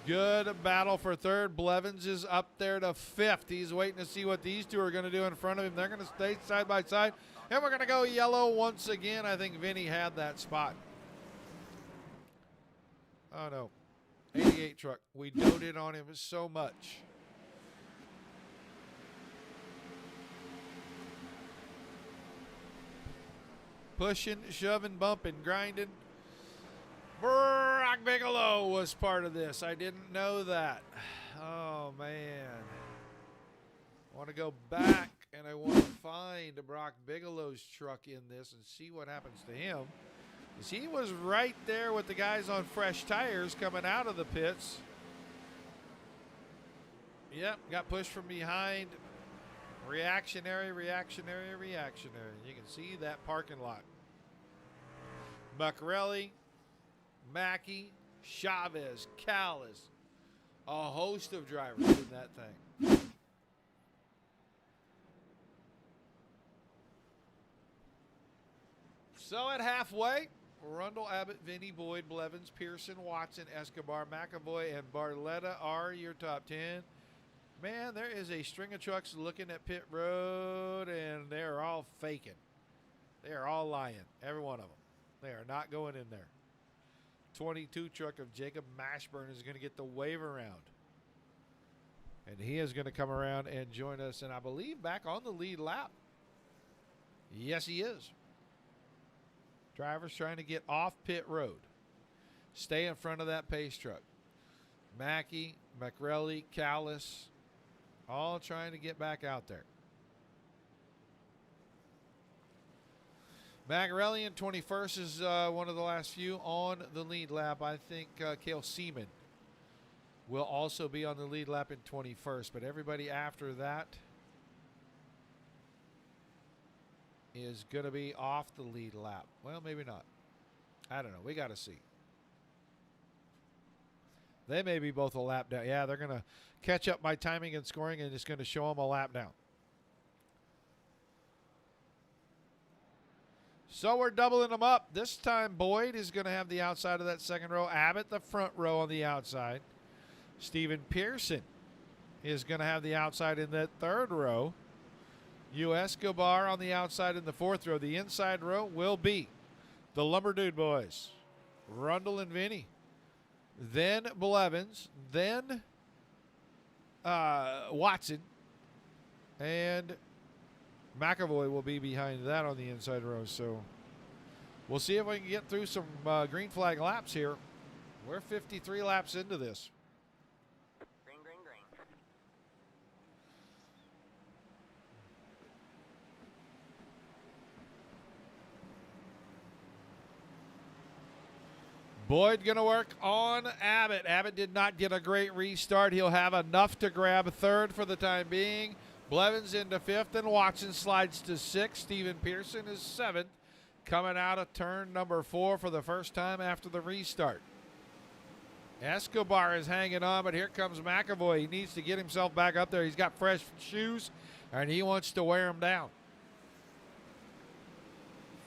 Good battle for third. Blevins is up there to 5th. He's waiting to see what these two are going to do in front of him. They're going to stay side by side. And we're going to go yellow once again. I think Vinny had that spot. Oh, no. 88 truck. We doted on him so much. Pushing, shoving, bumping, grinding. Brock Bigelow was part of this. I didn't know that. Oh, man. I want to go back and I want to find Brock Bigelow's truck in this and see what happens to him. Because he was right there with the guys on fresh tires coming out of the pits. Yep, got pushed from behind. Reactionary, reactionary, reactionary. You can see that parking lot. Buccarelli, Mackey, Chavez, Callis, a host of drivers in that thing. So at halfway, Rundle, Abbott, Vinny, Boyd, Blevins, Pearson, Watson, Escobar, McAvoy, and Barletta are your top 10. Man, there is a string of trucks looking at pit road, and they're all faking. They are all lying, every one of them. They are not going in there. 22 truck of Jacob Mashburn is going to get the wave around. And he is going to come around and join us, and I believe back on the lead lap. Yes, he is. Drivers trying to get off pit road. Stay in front of that pace truck. Mackey, McRelly, Callis, all trying to get back out there. Magarelli in 21st is one of the last few on the lead lap. I think Cale Seaman will also be on the lead lap in 21st. But everybody after that is going to be off the lead lap. Well, maybe not. I don't know. We got to see. They may be both a lap down. Yeah, they're going to catch up by timing and scoring, and it's going to show them a lap down. So we're doubling them up. This time Boyd is going to have the outside of that second row. Abbott the front row on the outside. Steven Pearson is going to have the outside in that third row. U. Escobar on the outside in the fourth row. The inside row will be the Lumber Dude boys, Rundle and Vinny. then Blevins, then Watson, and McAvoy will be behind that on the inside row. So we'll see if we can get through some green flag laps here. We're 53 laps into this. Green, green, green. Boyd going to work on Abbott. Abbott did not get a great restart. He'll have enough to grab third for the time being. Blevins into fifth, and Watson slides to sixth. Steven Pearson is seventh, coming out of turn number 4 for the first time after the restart. Escobar is hanging on, but here comes McAvoy. He needs to get himself back up there. He's got fresh shoes, and he wants to wear them down.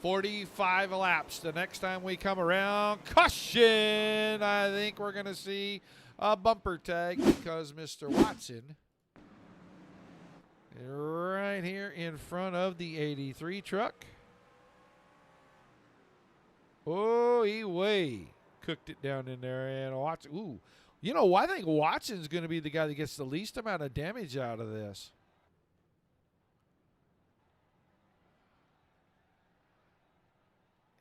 45 laps. The next time we come around, caution! I think we're going to see a bumper tag because Mr. Watson right here in front of the 83 truck. Oh, he way cooked it down in there. And Watson, ooh. You know, I think Watson's going to be the guy that gets the least amount of damage out of this.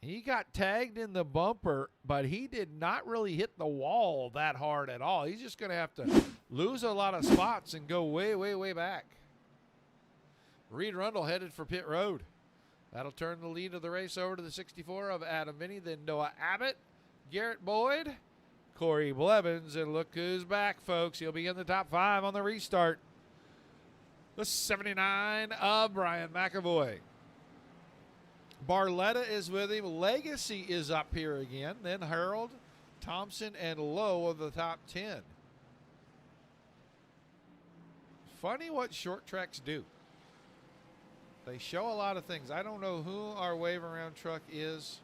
He got tagged in the bumper, but he did not really hit the wall that hard at all. He's just going to have to lose a lot of spots and go way, way, way back. Reed Rundle headed for pit road. That'll turn the lead of the race over to the 64 of Adam Vinny, then Noah Abbott, Garrett Boyd, Corey Blevins, and look who's back, folks. He'll be in the top 5 on the restart. The 79 of Brian McAvoy. Barletta is with him. Legacy is up here again. Then Harold, Thompson, and Lowe of the top 10. Funny what short tracks do. They show a lot of things. I don't know who our wave around truck is.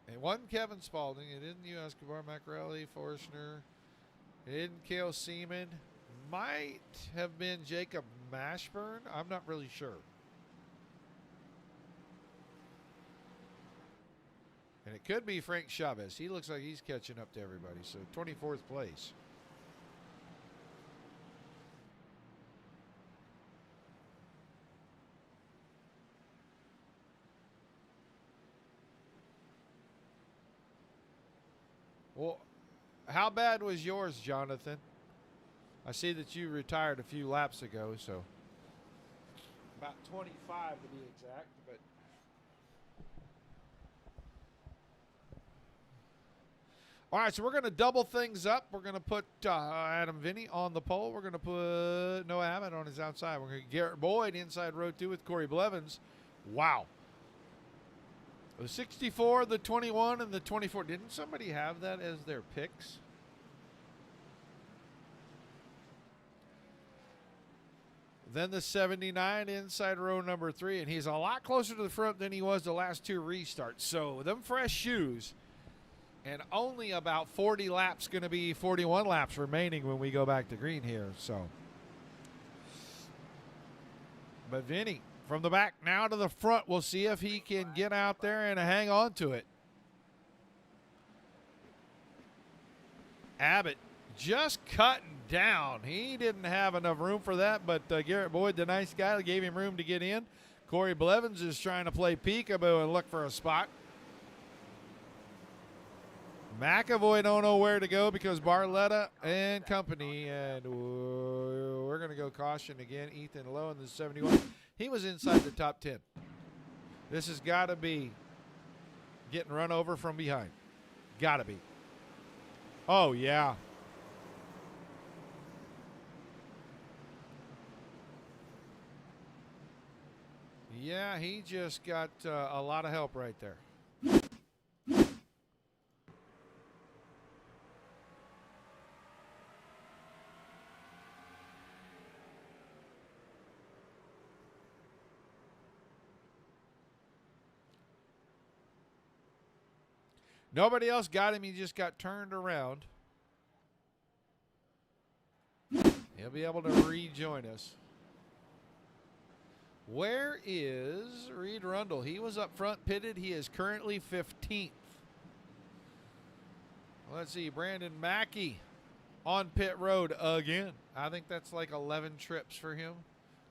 It wasn't Kevin Spaulding. It isn't you, Escobar, Macrelli, Forstner. It isn't Cale Seaman. Might have been Jacob Mashburn. I'm not really sure. And it could be Frank Chavez. He looks like he's catching up to everybody. So 24th place. Well, how bad was yours, Jonathan? I see that you retired a few laps ago, so about 25 to be exact. But all right, so we're going to double things up. We're going to put Adam Vinny on the pole. We're going to put Noah Abbott on his outside. We're going to get Garrett Boyd inside row 2 with Corey Blevins. Wow. The 64, the 21, and the 24. Didn't somebody have that as their picks? Then the 79 inside row number 3, and he's a lot closer to the front than he was the last 2 restarts. So them fresh shoes, and only about 40 laps, going to be 41 laps remaining when we go back to green here. So, but Vinny from the back now to the front. We'll see if he can get out there and hang on to it. Abbott just cutting down. He didn't have enough room for that, but Garrett Boyd, the nice guy, gave him room to get in. Corey Blevins is trying to play peekaboo and look for a spot. McAvoy don't know where to go because Barletta and company, and we're going to go caution again. Ethan Lowe in the 71. He was inside the top 10. This has got to be getting run over from behind. Got to be. Oh, yeah. Yeah, he just got a lot of help right there. Nobody else got him. He just got turned around. He'll be able to rejoin us. Where is Reed Rundle? He was up front pitted. He is currently 15th. Let's see, Brandon Mackey on pit road again. I think that's like 11 trips for him.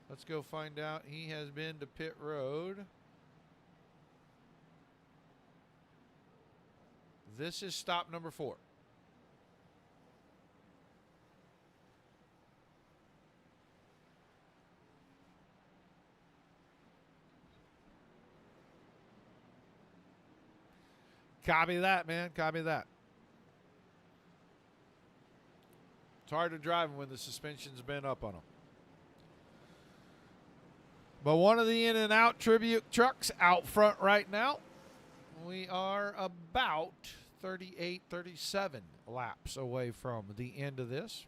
Let's go find out. He has been to pit road. This is stop number 4. Copy that, man. Copy that. It's hard to drive when the suspension's been up on them. But one of the In-N-Out tribute trucks out front right now. We are about 38, 37 laps away from the end of this.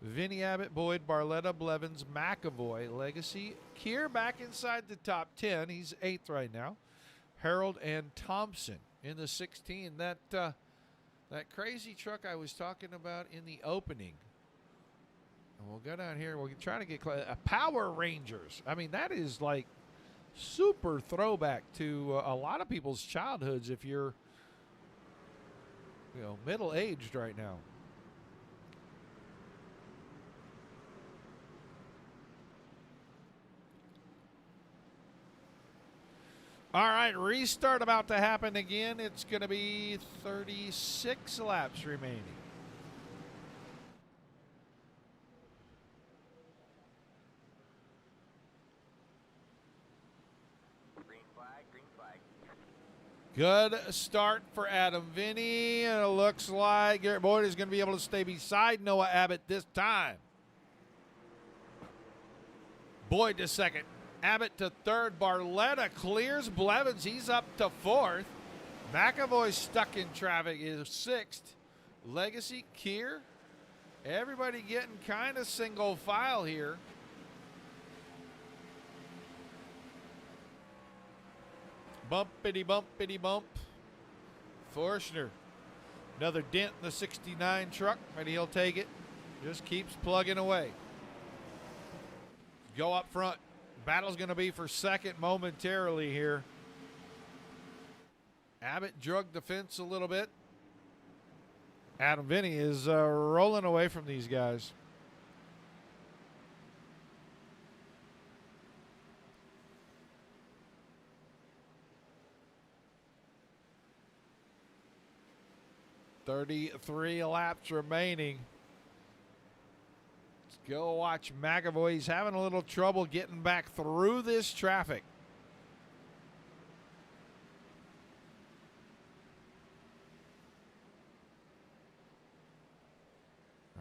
Vinny Abbott, Boyd, Barletta, Blevins, McAvoy, Legacy. Keir back inside the top 10. He's 8th right now. Harold and Thompson in the 16. That crazy truck I was talking about in the opening. And we'll go down here. We'll try to get Power Rangers. I mean, that is like super throwback to a lot of people's childhoods if you're, middle-aged right now. All right, restart about to happen again. It's going to be 36 laps remaining. Green flag, green flag. Good start for Adam Vinny. And it looks like Garrett Boyd is going to be able to stay beside Noah Abbott this time. Boyd to second. Abbott to third. Barletta clears Blevins. He's up to 4th. McAvoy stuck in traffic is 6th. Legacy, Keir. Everybody getting kind of single file here. Bumpity bumpity bump. Forstner. Another dent in the 69 truck, but he'll take it. Just keeps plugging away. Go up front. Battle's going to be for second momentarily here. Abbott drugged the fence a little bit. Adam Vinny is rolling away from these guys. .33 laps remaining. Go watch McAvoy. He's having a little trouble getting back through this traffic.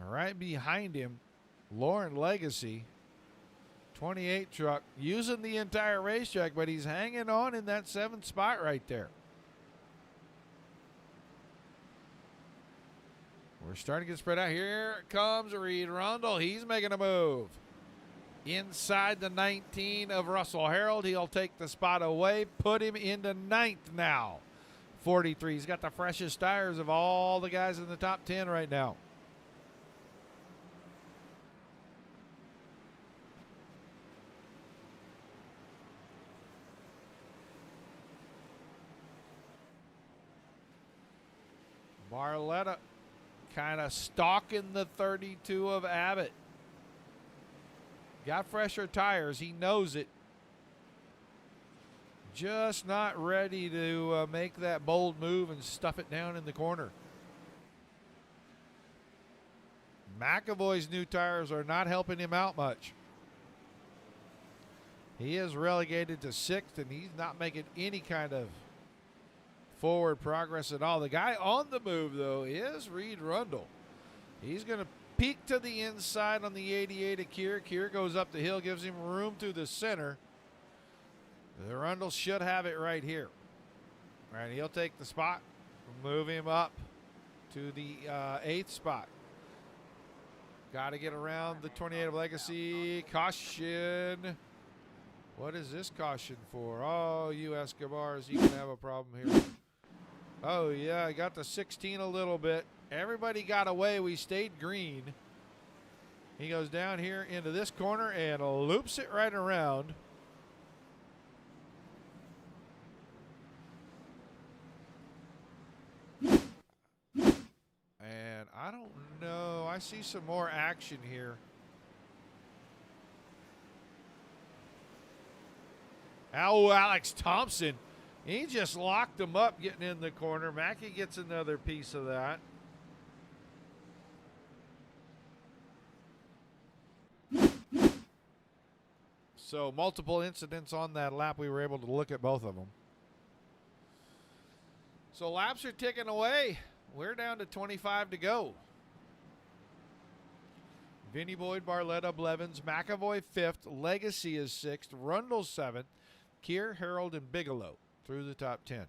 Right behind him, Lauren Legacy, 28 truck, using the entire racetrack, but he's hanging on in that 7th spot right there. We're starting to get spread out. Here comes Reed Rundle. He's making a move. Inside the 19 of Russell Harold. He'll take the spot away, put him into 9th now. 43. He's got the freshest tires of all the guys in the top 10 right now. Barletta kind of stalking the 32 of Abbott. Got fresher tires. He knows it. Just not ready to make that bold move and stuff it down in the corner. McAvoy's new tires are not helping him out much. He is relegated to 6th, and he's not making any kind of forward progress at all. The guy on the move, though, is Reed Rundle. He's going to peek to the inside on the 88 of Keir. Keir goes up the hill, gives him room through the center. The Rundle should have it right here. All right, he'll take the spot, move him up to the 8th spot. Got to get around the 28 of Legacy. Caution. What is this caution for? Oh, you Escobars, you can have a problem here. Oh, yeah, I got the 16 a little bit. Everybody got away. We stayed green. He goes down here into this corner and loops it right around. And I don't know. I see some more action here. Oh, Alex Thompson. He just locked him up getting in the corner. Mackey gets another piece of that. So multiple incidents on that lap. We were able to look at both of them. So laps are ticking away. We're down to 25 to go. Vinny Boyd, Barletta, Blevins, McAvoy 5th, Legacy is 6th, Rundle 7th, Keir, Harold, and Bigelow through the top 10.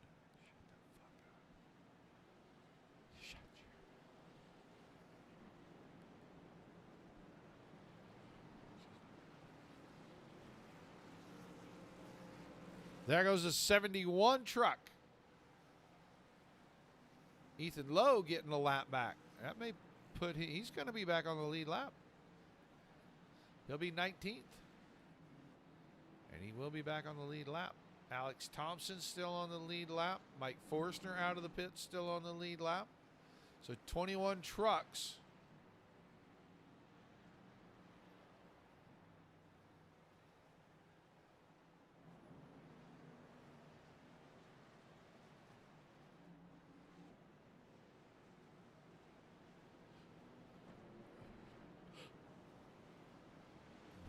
There goes the 71 truck. Ethan Lowe getting a lap back. That may put he's going to be back on the lead lap. He'll be 19th. And he will be back on the lead lap. Alex Thompson still on the lead lap. Mike Forstner out of the pit, still on the lead lap. So 21 trucks.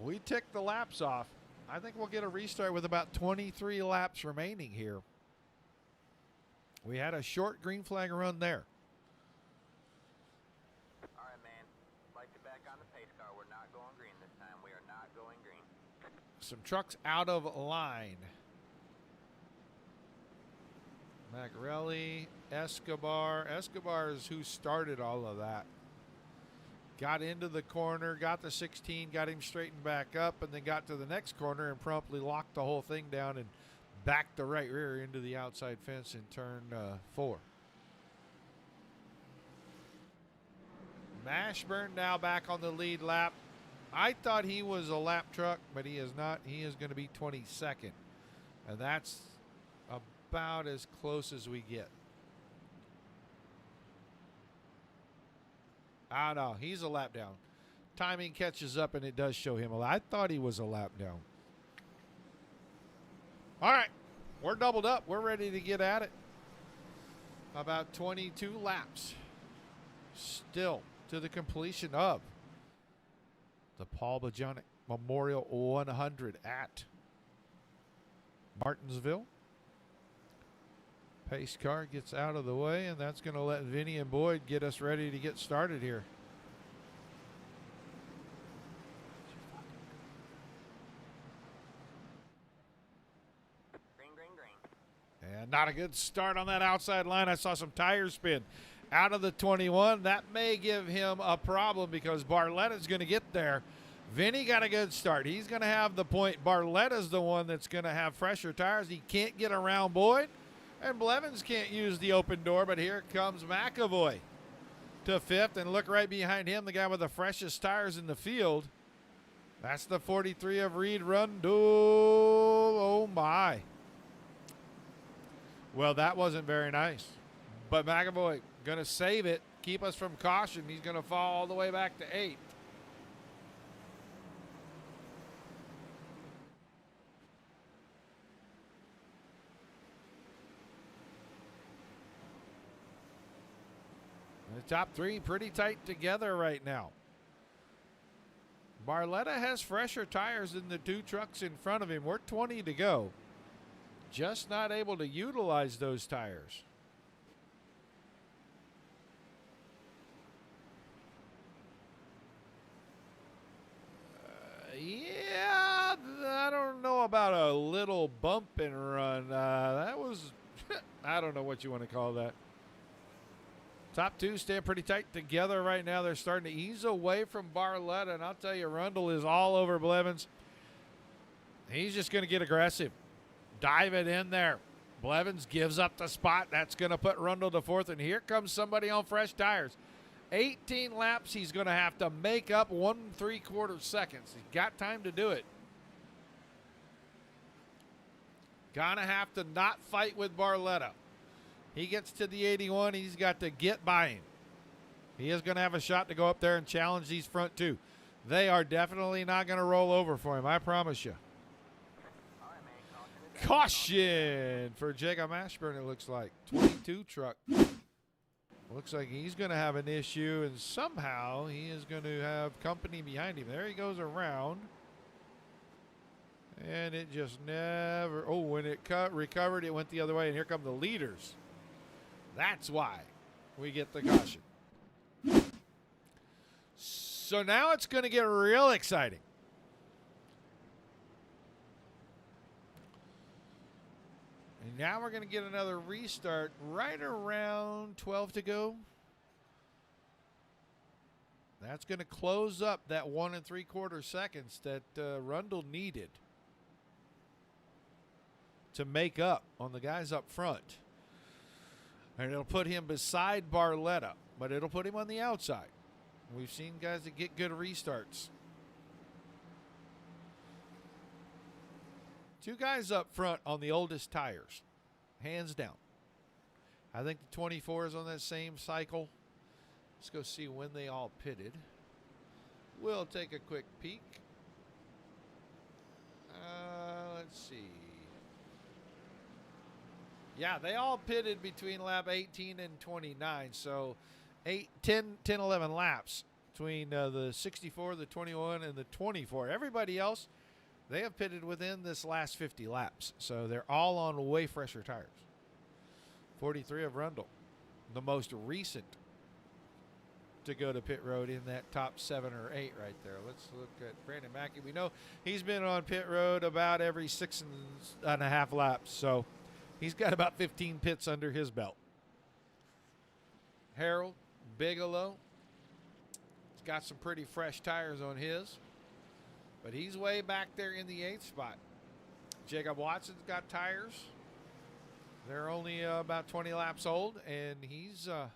We ticked the laps off. I think we'll get a restart with about 23 laps remaining here. We had a short green flag run there. All right, man. Like you back on the pace car. We're not going green this time. We are not going green. Some trucks out of line. Macarelli, Escobar. Escobar is who started all of that. Got into the corner, got the 16, got him straightened back up, and then got to the next corner and promptly locked the whole thing down and backed the right rear into the outside fence in turn 4. Mashburn now back on the lead lap. I thought he was a lap truck, but he is not. He is going to be 22nd. And that's about as close as we get. Ah, no, he's a lap down. Timing catches up, and it does show him a lap. I thought he was a lap down. All right, we're doubled up. We're ready to get at it. About 22 laps still to the completion of the Paul Bojanac Memorial 100 at Martinsville. Pace car gets out of the way, and that's going to let Vinny and Boyd get us ready to get started here. Green, green, green. And not a good start on that outside line. I saw some tires spin out of the 21. That may give him a problem because Barletta's going to get there. Vinny got a good start. He's going to have the point. Barletta's the one that's going to have fresher tires. He can't get around Boyd. And Blevins can't use the open door, but here comes McAvoy to 5th. And look right behind him, the guy with the freshest tires in the field. That's the 43 of Reed Rundle. Oh, my. Well, that wasn't very nice. But McAvoy going to save it, keep us from caution. He's going to fall all the way back to 8th. The top 3 pretty tight together right now. Barletta has fresher tires than the 2 trucks in front of him. We're 20 to go. Just not able to utilize those tires. Yeah, I don't know about a little bump and run. That was, I don't know what you want to call that. Top 2 stand pretty tight together right now. They're starting to ease away from Barletta, and I'll tell you, Rundle is all over Blevins. He's just going to get aggressive. Dive it in there. Blevins gives up the spot. That's going to put Rundle to fourth, and here comes somebody on fresh tires. 18 laps he's going to have to make up 1 3/4 seconds. He's got time to do it. Gonna have to not fight with Barletta. He gets to the 81. He's got to get by him. He is going to have a shot to go up there and challenge these front two. They are definitely not going to roll over for him, I promise you. Caution for Jacob Ashburn, it looks like. 22 truck. Looks like he's going to have an issue, and somehow he is going to have company behind him. There he goes around. And it just never, oh, when it recovered, it went the other way, and here come the leaders. That's why we get the caution. So now it's going to get real exciting. And now we're going to get another restart right around 12 to go. That's going to close up that 1 3/4 seconds that Rundle needed to make up on the guys up front. And it'll put him beside Barletta, but it'll put him on the outside. We've seen guys that get good restarts. 2 guys up front on the oldest tires, hands down. I think the 24 is on that same cycle. Let's go see when they all pitted. We'll take a quick peek. Let's see. Yeah, they all pitted between lap 18 and 29. So 10, 11 laps between the 64, the 21, and the 24. Everybody else, they have pitted within this last 50 laps. So they're all on way fresher tires. 43 of Rundle, the most recent to go to pit road in that top 7 or 8 right there. Let's look at Brandon Mackey. We know he's been on pit road about every 6.5 laps. So he's got about 15 pits under his belt. Harold Bigelow, he's got some pretty fresh tires on his, but he's way back there in the 8th spot. Jacob Watson's got tires. They're only about 20 laps old, and he's up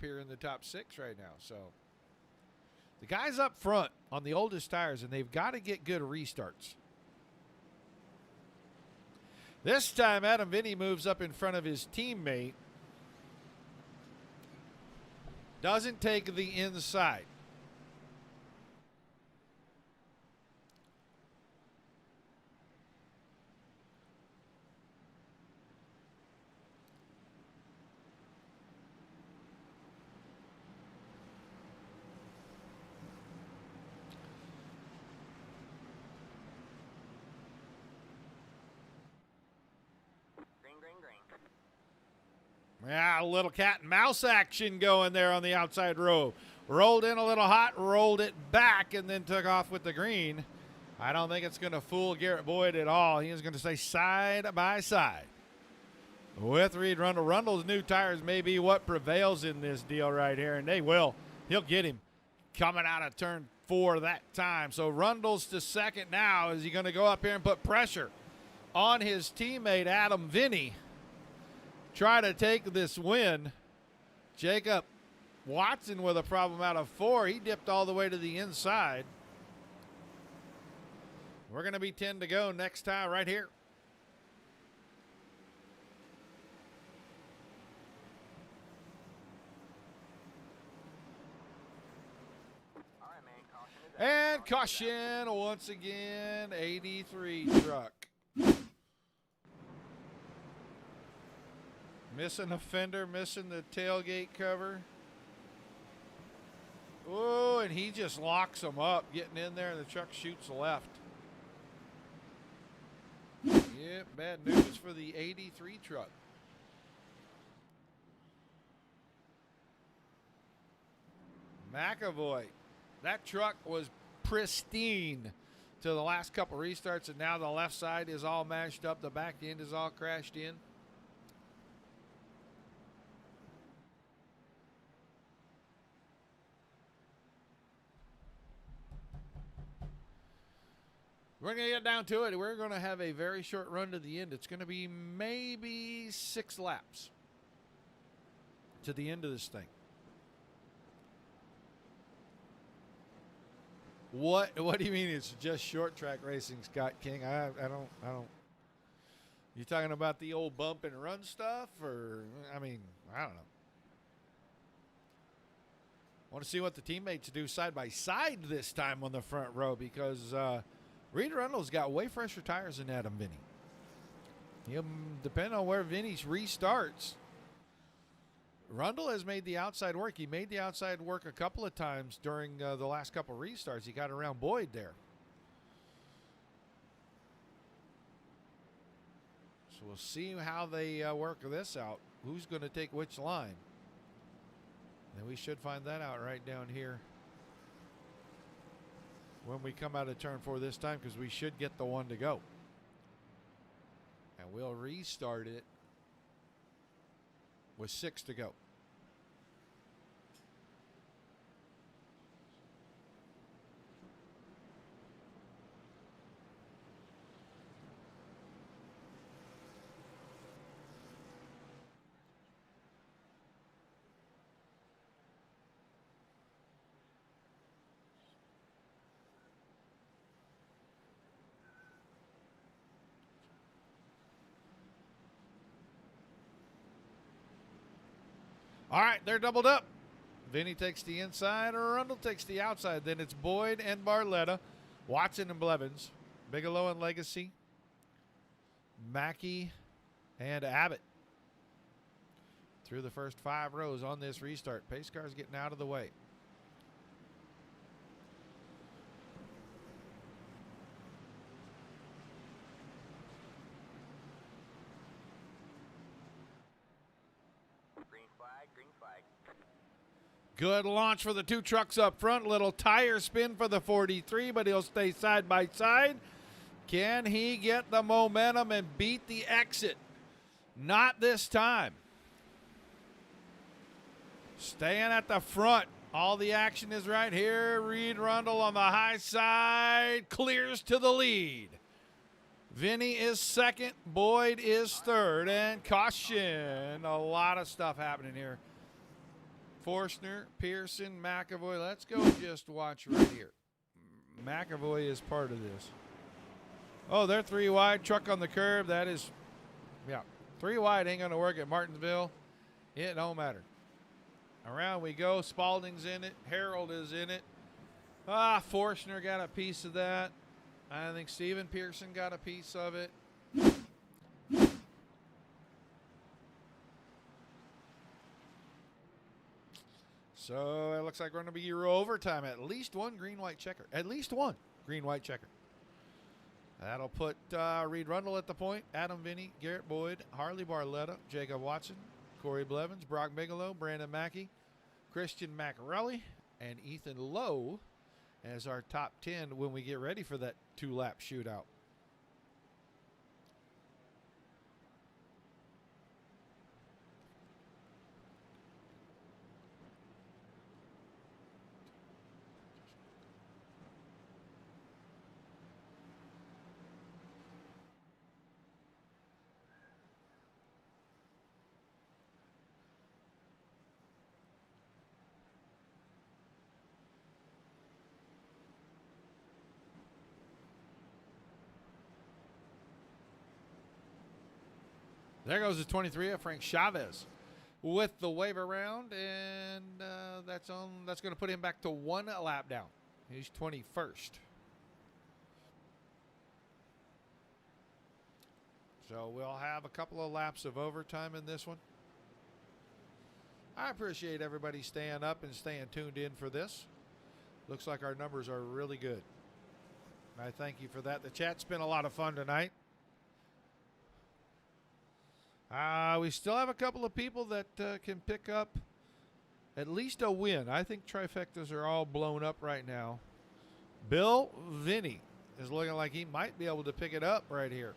here in the top 6 right now. So the guys up front on the oldest tires, and they've got to get good restarts. This time, Adam Vinny moves up in front of his teammate. Doesn't take the inside. Yeah, a little cat and mouse action going there on the outside row. Rolled in a little hot, rolled it back, and then took off with the green. I don't think it's going to fool Garrett Boyd at all. He is going to stay side by side with Reed Rundle. Rundle's new tires may be what prevails in this deal right here, and they will. He'll get him coming out of turn 4 that time. So Rundle's to second now. Is he going to go up here and put pressure on his teammate Adam Vinny? Try to take this win. Jacob Watson with a problem out of 4. He dipped all the way to the inside. We're going to be 10 to go next time right here. And caution once again, 83 truck. Missing a fender, missing the tailgate cover. Oh, and he just locks them up, getting in there, and the truck shoots left. Yep, bad news for the 83 truck. McAvoy, that truck was pristine to the last couple restarts, and now the left side is all mashed up. The back end is all crashed in. We're going to get down to it. We're going to have a very short run to the end. It's going to be maybe 6 laps to the end of this thing. What do you mean it's just short track racing, Scott King? I don't. You talking about the old bump and run stuff, or I don't know. Want to see what the teammates do side by side this time on the front row, because Reed Rundle's got way fresher tires than Adam Vinny. Depending on where Vinny restarts, Rundle has made the outside work. He made the outside work a couple of times during the last couple of restarts. He got around Boyd there. So we'll see how they work this out. Who's going to take which line? And we should find that out right down here when we come out of turn 4 this time, because we should get the one to go. And we'll restart it with 6 to go. All right, they're doubled up. Vinny takes the inside, or Rundle takes the outside. Then it's Boyd and Barletta, Watson and Blevins, Bigelow and Legacy, Mackey and Abbott. Through the first 5 rows on this restart. Pace car's getting out of the way. Good launch for the 2 trucks up front. Little tire spin for the 43, but he'll stay side by side. Can he get the momentum and beat the exit? Not this time. Staying at the front. All the action is right here. Reed Rundle on the high side. Clears to the lead. Vinny is second. Boyd is third. And caution. A lot of stuff happening here. Forstner, Pearson, McAvoy. Let's go just watch right here. McAvoy is part of this. Oh, they're 3 wide. Truck on the curb. That is, 3 wide ain't going to work at Martinsville. It don't matter. Around we go. Spalding's in it. Harold is in it. Forstner got a piece of that. I think Steven Pearson got a piece of it. So it looks like we're going to be Euro overtime. At least one green-white checker. At least one green-white checker. That'll put Reed Rundle at the point. Adam Vinny, Garrett Boyd, Harley Barletta, Jacob Watson, Corey Blevins, Brock Bigelow, Brandon Mackey, Christian Macarelli, and Ethan Lowe as our top 10 when we get ready for that 2-lap shootout. There goes the 23 of Frank Chavez with the wave around, and that's going to put him back to 1 lap down. He's 21st. So we'll have a couple of laps of overtime in this one. I appreciate everybody staying up and staying tuned in for this. Looks like our numbers are really good. I thank you for that. The chat's been a lot of fun tonight. We still have a couple of people that can pick up at least a win. I think trifectas are all blown up right now. Bill Vinny is looking like he might be able to pick it up right here.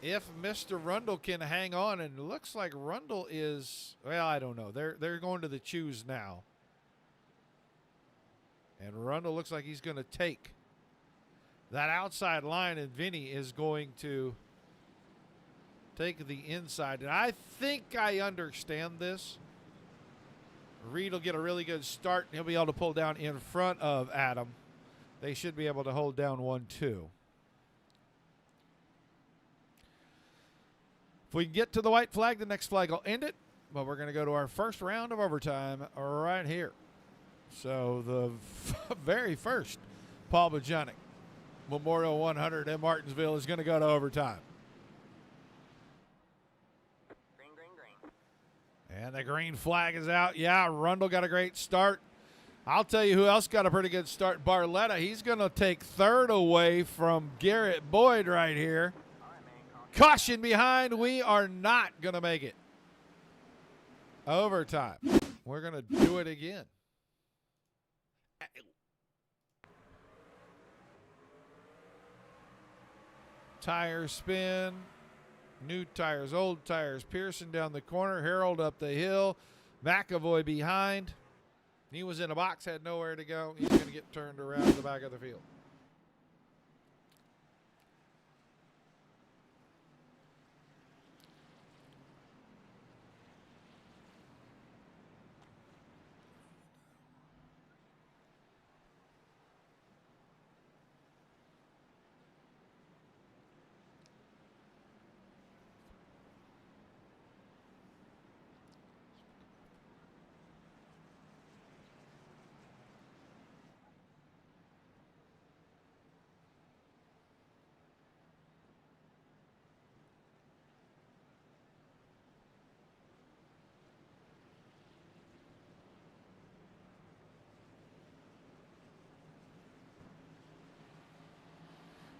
If Mr. Rundle can hang on, and it looks like Rundle is, well, I don't know. They're going to the choose now. And Rundle looks like he's going to take that outside line, and Vinny is going to take the inside. And I think I understand this. Reed will get a really good start. He'll be able to pull down in front of Adam. They should be able to hold down 1-2. If we get to the white flag, the next flag will end it. But we're going to go to our first round of overtime right here. So the very first Paul Bojanac Memorial 100 in Martinsville is going to go to overtime. Green, green, green. And the green flag is out. Yeah, Rundle got a great start. I'll tell you who else got a pretty good start. Barletta. He's going to take third away from Garrett Boyd right here. All right, man. Caution behind. We are not going to make it. Overtime. We're going to do it again. Tire spin. New tires, old tires. Pearson down the corner. Harold up the hill. McAvoy behind. He was in a box, had nowhere to go. He's going to get turned around to the back of the field.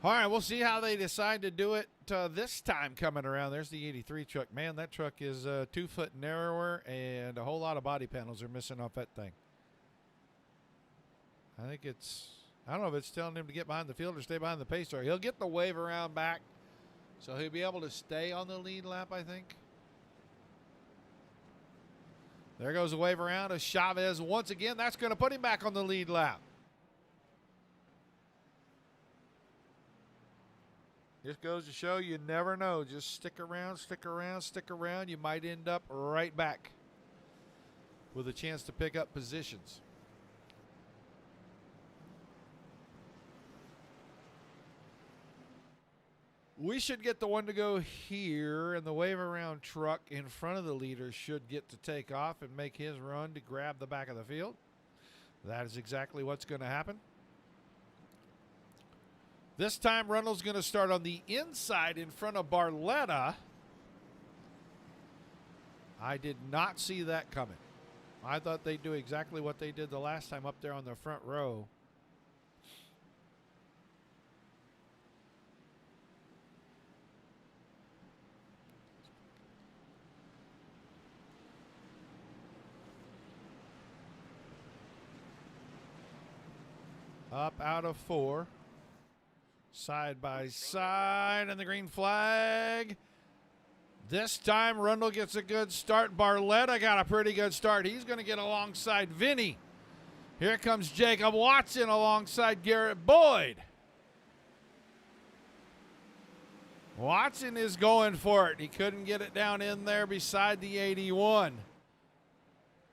All right, we'll see how they decide to do it this time coming around. There's the 83 truck. Man, that truck is 2 foot narrower, and a whole lot of body panels are missing off that thing. I think I don't know if it's telling him to get behind the field or stay behind the pace car. He'll get the wave around back, so he'll be able to stay on the lead lap, I think. There goes the wave around to Chavez once again. That's going to put him back on the lead lap. Just goes to show you never know. Just stick around, stick around, stick around. You might end up right back with a chance to pick up positions. We should get the one to go here, and the wave around truck in front of the leader should get to take off and make his run to grab the back of the field. That is exactly what's going to happen. This time, Rundle's going to start on the inside in front of Barletta. I did not see that coming. I thought they'd do exactly what they did the last time up there on the front row. Up out of 4. Side by side, and the green flag. This time, Rundle gets a good start. Barletta got a pretty good start. He's going to get alongside Vinny. Here comes Jacob Watson alongside Garrett Boyd. Watson is going for it. He couldn't get it down in there beside the 81.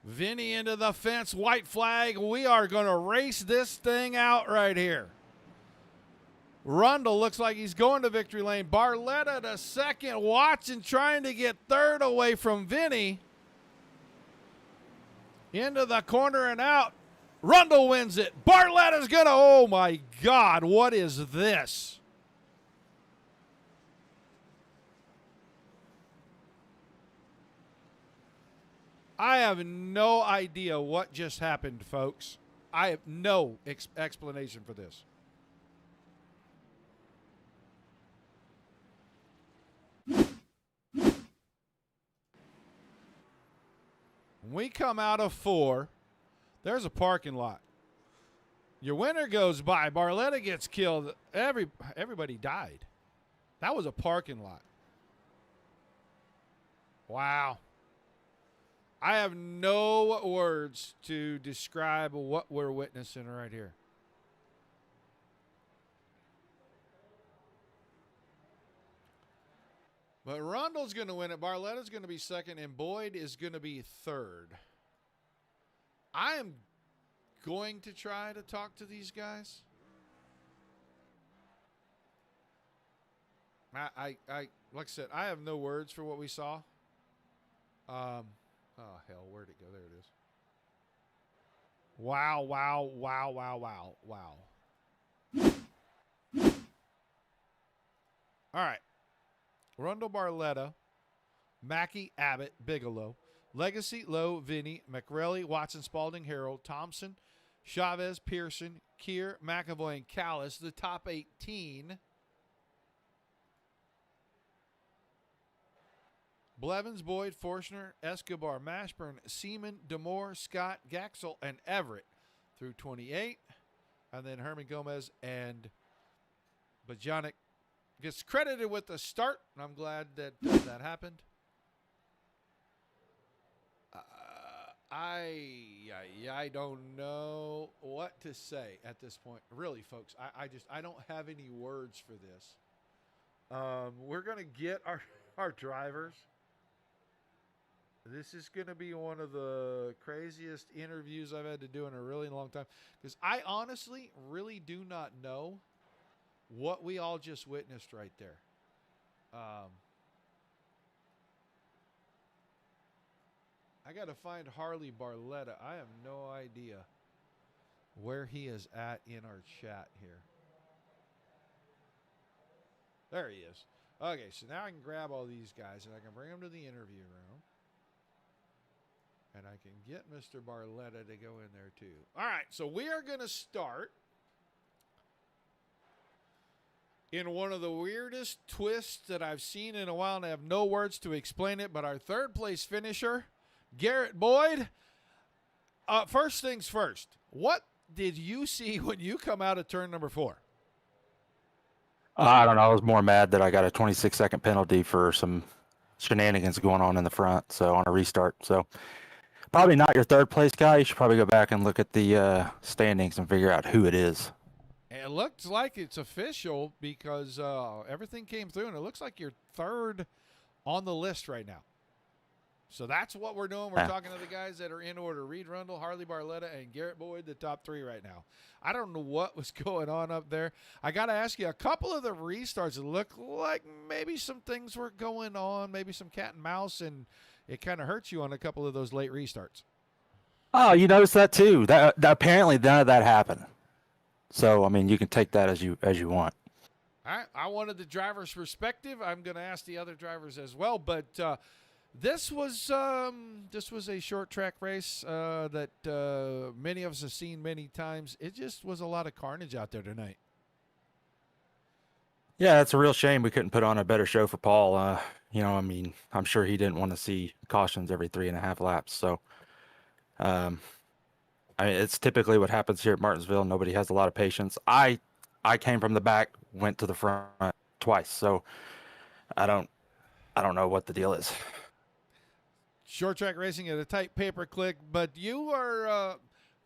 Vinny into the fence, white flag. We are going to race this thing out right here. Rundle looks like he's going to victory lane. Barletta to second. Watson trying to get third away from Vinny. Into the corner and out. Rundle wins it. Barletta's going to, oh my God, what is this? I have no idea what just happened, folks. I have no explanation for this. When we come out of 4, there's a parking lot. Your winner goes by. Barletta gets killed. Everybody died. That was a parking lot. Wow. I have no words to describe what we're witnessing right here. But Rundle's going to win it. Barletta's going to be second, and Boyd is going to be third. I am going to try to talk to these guys. I like I said, I have no words for what we saw. Oh hell, where'd it go? There it is. Wow. All right. Rundle, Barletta, Mackey, Abbott, Bigelow, Legacy, Lowe, Vinny, McRelly, Watson, Spalding, Harold, Thompson, Chavez, Pearson, Keir, McAvoy, and Callis, the top 18. Blevins, Boyd, Forstner, Escobar, Mashburn, Seaman, Demore, Scott, Gaxel, and Everett through 28. And then Herman Gomez and Bojanac gets credited with the start, and I'm glad that that happened. I don't know what to say at this point. Really, folks, I don't have any words for this. We're going to get our drivers. This is going to be one of the craziest interviews I've had to do in a really long time, because I honestly really do not know what we all just witnessed right there. I got to find Harley Barletta. I have no idea where he is at in our chat here. There he is. Okay, so now I can grab all these guys and I can bring them to the interview room. And I can get Mr. Barletta to go in there too. All right, so we are going to start in one of the weirdest twists that I've seen in a while, and I have no words to explain it, but our third place finisher, Garrett Boyd. First things first, what did you see when you come out of turn number 4? I don't know. I was more mad that I got a 26-second penalty for some shenanigans going on in the front, so on a restart. So probably not your third place guy. You should probably go back and look at the standings and figure out who it is. It looks like it's official because everything came through, and it looks like you're third on the list right now. So that's what we're doing. We're talking to the guys that are in order. Reed Rundle, Harley Barletta, and Garrett Boyd, the top 3 right now. I don't know what was going on up there. I got to ask you, a couple of the restarts look like maybe some things were going on, maybe some cat and mouse, and it kind of hurts you on a couple of those late restarts. Oh, you noticed that too. That apparently none of that happened. So, I mean, you can take that as you want. All right. I wanted the driver's perspective. I'm going to ask the other drivers as well, but this was a short track race that many of us have seen many times. It just was a lot of carnage out there tonight. Yeah, it's a real shame we couldn't put on a better show for Paul. I mean, I'm sure he didn't want to see cautions every 3.5 laps. So, I mean, it's typically what happens here at Martinsville. Nobody has a lot of patience. I came from the back, went to the front twice. So, I don't know what the deal is. Short track racing at a tight pay-per-click, but you are,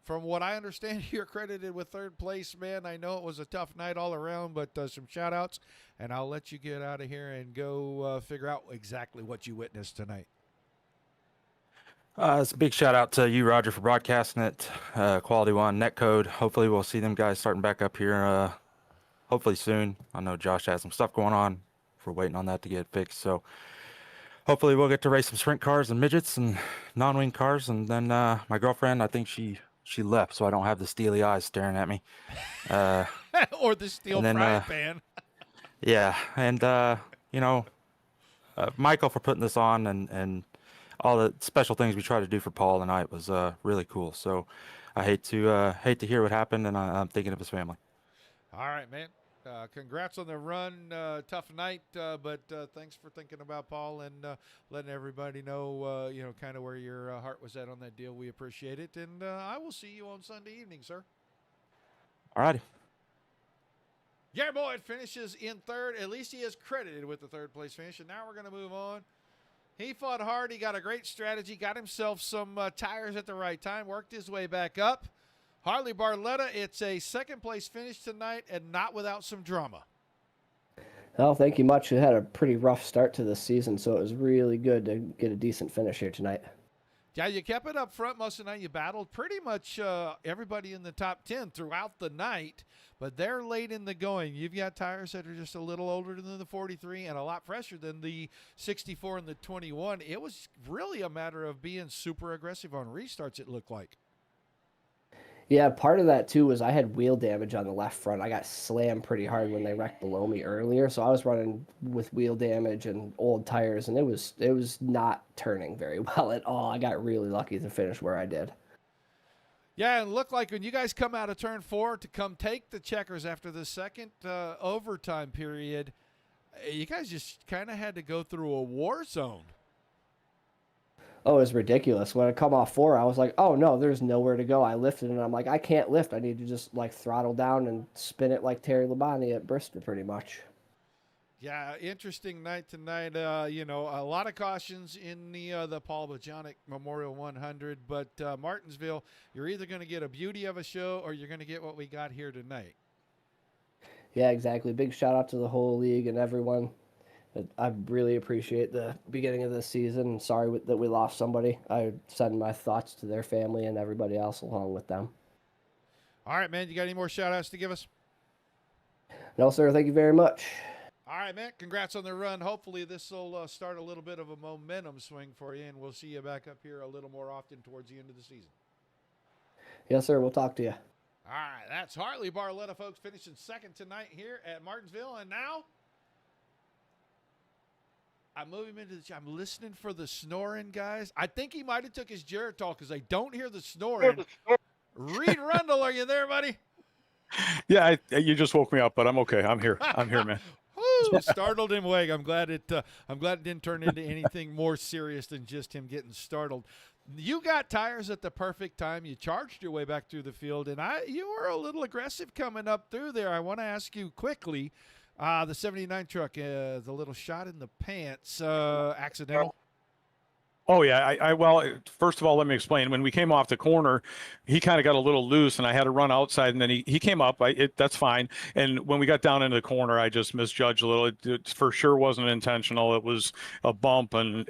from what I understand, you're credited with third place, man. I know it was a tough night all around, but some shout-outs, and I'll let you get out of here and go figure out exactly what you witnessed tonight. It's a big shout-out to you, Roger, for broadcasting it. Quality One, Netcode. Hopefully we'll see them guys starting back up here hopefully soon. I know Josh has some stuff going on. We're waiting on that to get fixed, so hopefully we'll get to race some sprint cars and midgets and non-wing cars. And then my girlfriend, I think she left, so I don't have the steely eyes staring at me. Or the steel frying pan. Yeah, and Michael for putting this on, and all the special things we tried to do for Paul tonight was really cool. So I hate to hear what happened, and I'm thinking of his family. All right, man. Congrats on the run. Tough night, but thanks for thinking about Paul and letting everybody know, kind of where your heart was at on that deal. We appreciate it, and I will see you on Sunday evening, sir. All righty. Garrett Boyd finishes in third. At least he is credited with the third place finish. And now we're going to move on He fought hard. He got a great strategy, got himself some tires at the right time, worked his way back up. Harley Barletta, it's a second-place finish tonight and not without some drama. Well, thank you much. We had a pretty rough start to this season, so it was really good to get a decent finish here tonight. Yeah, you kept it up front most of the night. You battled pretty much everybody in the top 10 throughout the night, but they're late in the going. You've got tires that are just a little older than the 43 and a lot fresher than the 64 and the 21. It was really a matter of being super aggressive on restarts, it looked like. Yeah, part of that too was I had wheel damage on the left front. I got slammed pretty hard when they wrecked below me earlier, so I was running with wheel damage and old tires, and it was not turning very well at all. I got really lucky to finish where I did. Yeah, and it looked like when you guys come out of turn 4 to come take the checkers after the second overtime period, you guys just kind of had to go through a war zone. Oh, it was ridiculous. When I come off 4, I was like, oh, no, there's nowhere to go. I lifted, and I'm like, I can't lift. I need to just, like, throttle down and spin it like Terry Labonte at Bristol pretty much. Yeah, interesting night tonight. You know, a lot of cautions in the Paul Bojanac Memorial 100, but Martinsville, you're either going to get a beauty of a show or you're going to get what we got here tonight. Yeah, exactly. Big shout-out to the whole league and everyone. I really appreciate the beginning of this season. Sorry that we lost somebody. I send my thoughts to their family and everybody else along with them. All right, man. You got any more shout-outs to give us? No, sir. Thank you very much. All right, man. Congrats on the run. Hopefully this will start a little bit of a momentum swing for you, and we'll see you back up here a little more often towards the end of the season. Yes, sir. We'll talk to you. All right. That's Harley Barletta, folks, finishing second tonight here at Martinsville. And now I move him into the. I'm listening for the snoring, guys. I think he might have took his Geritol because I don't hear the snoring. Reed Rundle, are you there, buddy? Yeah, you just woke me up, but I'm okay. I'm here. I'm here, man. Woo, startled him awake. I'm glad it didn't turn into anything more serious than just him getting startled. You got tires at the perfect time. You charged your way back through the field, and you were a little aggressive coming up through there. I want to ask you quickly. The 79 truck, the little shot in the pants, accidental? Oh, yeah. Well, first of all, let me explain. When we came off the corner, he kind of got a little loose, and I had to run outside, and then he came up. That's fine. And when we got down into the corner, I just misjudged a little. It for sure wasn't intentional. It was a bump, and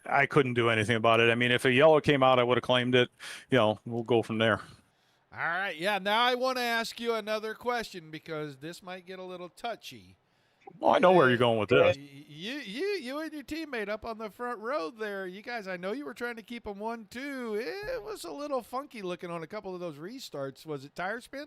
I couldn't do anything about it. I mean, if a yellow came out, I would have claimed it. We'll go from there. All right, yeah. Now I want to ask you another question because this might get a little touchy. Well, I know where you're going with this. You and your teammate up on the front row there, you guys, I know you were trying to keep them 1-2. It was a little funky looking on a couple of those restarts. Was it tire spin?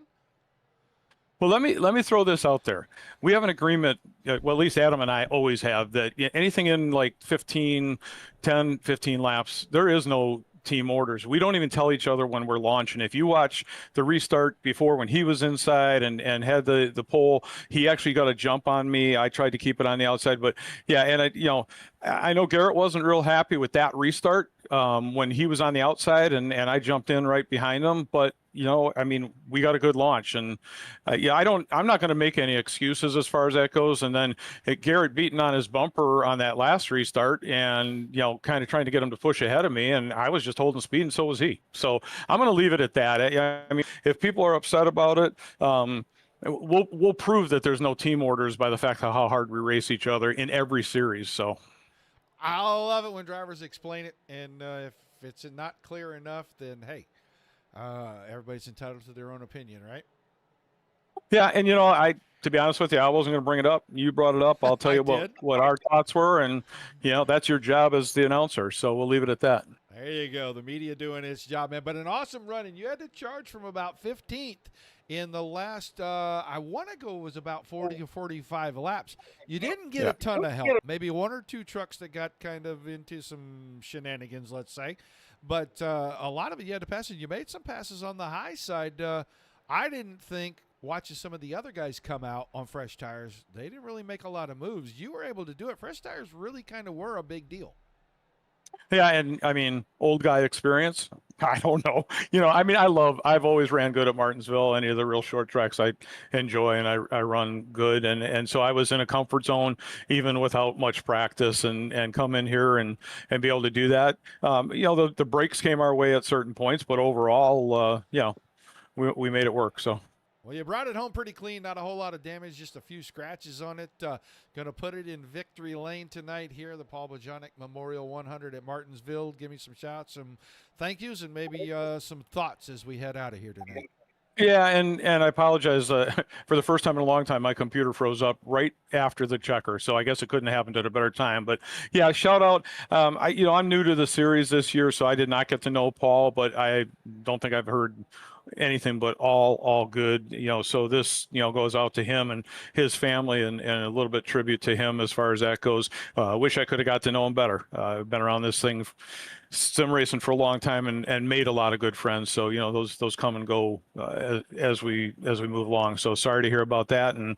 Well, let me throw this out there. We have an agreement, well, at least Adam and I always have, that anything in like 10, 15 laps, there is no team orders. We don't even tell each other when we're launching. If you watch the restart before when he was inside and had the pole, he actually got a jump on me. I tried to keep it on the outside, but yeah, and I know Garrett wasn't real happy with that restart when he was on the outside and I jumped in right behind him, but I mean, we got a good launch, and I'm not going to make any excuses as far as that goes. And then Garrett beating on his bumper on that last restart, and kind of trying to get him to push ahead of me, and I was just holding speed, and so was he. So I'm going to leave it at that. I mean, if people are upset about it, we'll prove that there's no team orders by the fact of how hard we race each other in every series. So I love it when drivers explain it, and if it's not clear enough, then hey. Everybody's entitled to their own opinion, right? Yeah, and to be honest with you, I wasn't going to bring it up. You brought it up. I'll tell you what our thoughts were, and that's your job as the announcer. So we'll leave it at that. There you go. The media doing its job, man. But an awesome run, and you had to charge from about 15th in the last. I want to go was about 40 or 45 laps. You didn't get a ton of help. Maybe one or two trucks that got kind of into some shenanigans, let's say. But a lot of it you had to pass, and you made some passes on the high side. I didn't think, watching some of the other guys come out on fresh tires, they didn't really make a lot of moves. You were able to do it. Fresh tires really kind of were a big deal. Yeah, and I mean, old guy experience. I don't know. I mean, I've always ran good at Martinsville. Any of the real short tracks I enjoy, and I run good. And so I was in a comfort zone even without much practice, and come in here and be able to do that. The breaks came our way at certain points, but overall, we made it work. So. Well, you brought it home pretty clean. Not a whole lot of damage, just a few scratches on it. Going to put it in victory lane tonight here, the Paul Bojanac Memorial 100 at Martinsville. Give me some shouts, some thank yous, and maybe some thoughts as we head out of here tonight. Yeah, and I apologize for the first time in a long time. My computer froze up right after the checker, so I guess it couldn't have happened at a better time. But yeah, shout out. I'm new to the series this year, so I did not get to know Paul, but I don't think I've heard anything but all good. So this goes out to him and his family, and a little bit tribute to him as far as that goes. Wish I could have got to know him better. I've been around this thing, sim racing, for a long time, and made a lot of good friends. So those come and go as we move along. So sorry to hear about that, and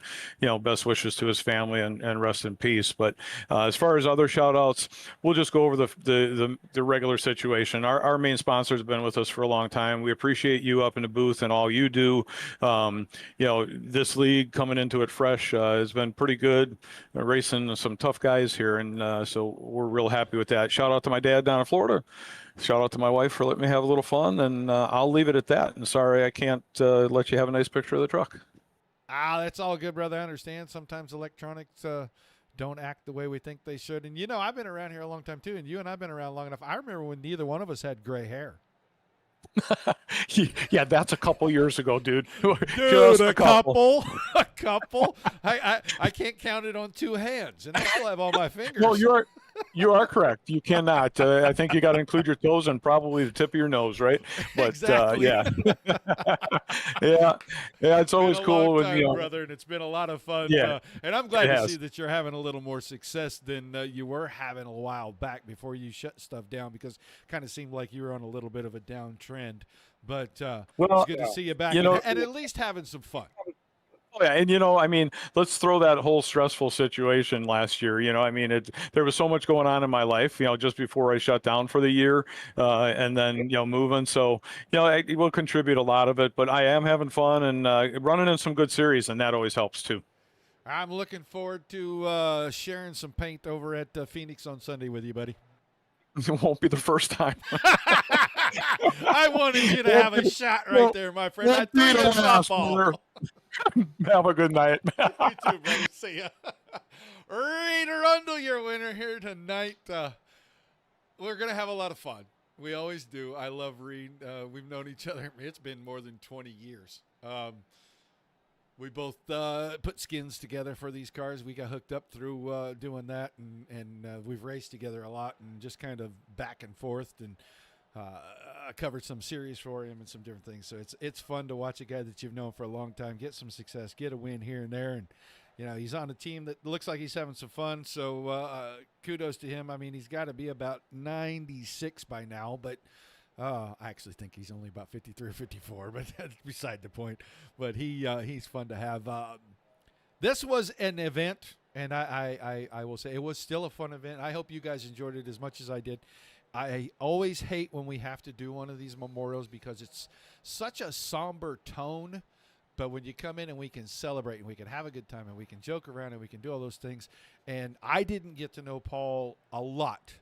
best wishes to his family, and rest in peace. But as far as other shout outs, we'll just go over the regular situation. Our main sponsors have been with us for a long time. We appreciate you up in the booth and all you do. This league coming into it fresh has been pretty good, racing some tough guys here, and so we're real happy with that. Shout out to my dad down in Florida. Shout out to my wife for letting me have a little fun, and I'll leave it at that. And sorry I can't let you have a nice picture of the truck. That's all good, brother. I understand sometimes electronics don't act the way we think they should. And I've been around here a long time too, and you and I've been around long enough. I remember when neither one of us had gray hair. Yeah, that's a couple years ago, dude. Dude, Just a couple. I can't count it on two hands, and I still have all my fingers. No, you are correct. You cannot. I think you got to include your toes and probably the tip of your nose, right? But exactly. Yeah, yeah. It's always cool when when brother, and it's been a lot of fun. Yeah, and I'm glad to see that you're having a little more success than you were having a while back before you shut stuff down, because it kind of seemed like you were on a little bit of a downtrend. But it's good to see you back, and at least having some fun. Oh, yeah, and I mean, let's throw that whole stressful situation last year. I mean, there was so much going on in my life, just before I shut down for the year, and then moving. So it will contribute a lot of it, but I am having fun and running in some good series, and that always helps too. I'm looking forward to sharing some paint over at Phoenix on Sunday with you, buddy. It won't be the first time. I wanted you to have a shot right there, my friend. I threw you a softball. Have a good night. You too, buddy. See ya. Reed Arundel, your winner here tonight. We're going to have a lot of fun. We always do. I love Reed. We've known each other. It's been more than 20 years. We both put skins together for these cars. We got hooked up through doing that, and we've raced together a lot and just kind of back and forth, and I covered some series for him and some different things. So it's fun to watch a guy that you've known for a long time get some success, get a win here and there, and he's on a team that looks like he's having some fun. So kudos to him. I mean, he's got to be about 96 by now, but I actually think he's only about 53 or 54, but that's beside the point. But he's fun to have. This was an event, and I will say it was still a fun event. I hope you guys enjoyed it as much as I did. I always hate when we have to do one of these memorials because it's such a somber tone. But when you come in and we can celebrate and we can have a good time and we can joke around and we can do all those things. And I didn't get to know Paul a lot.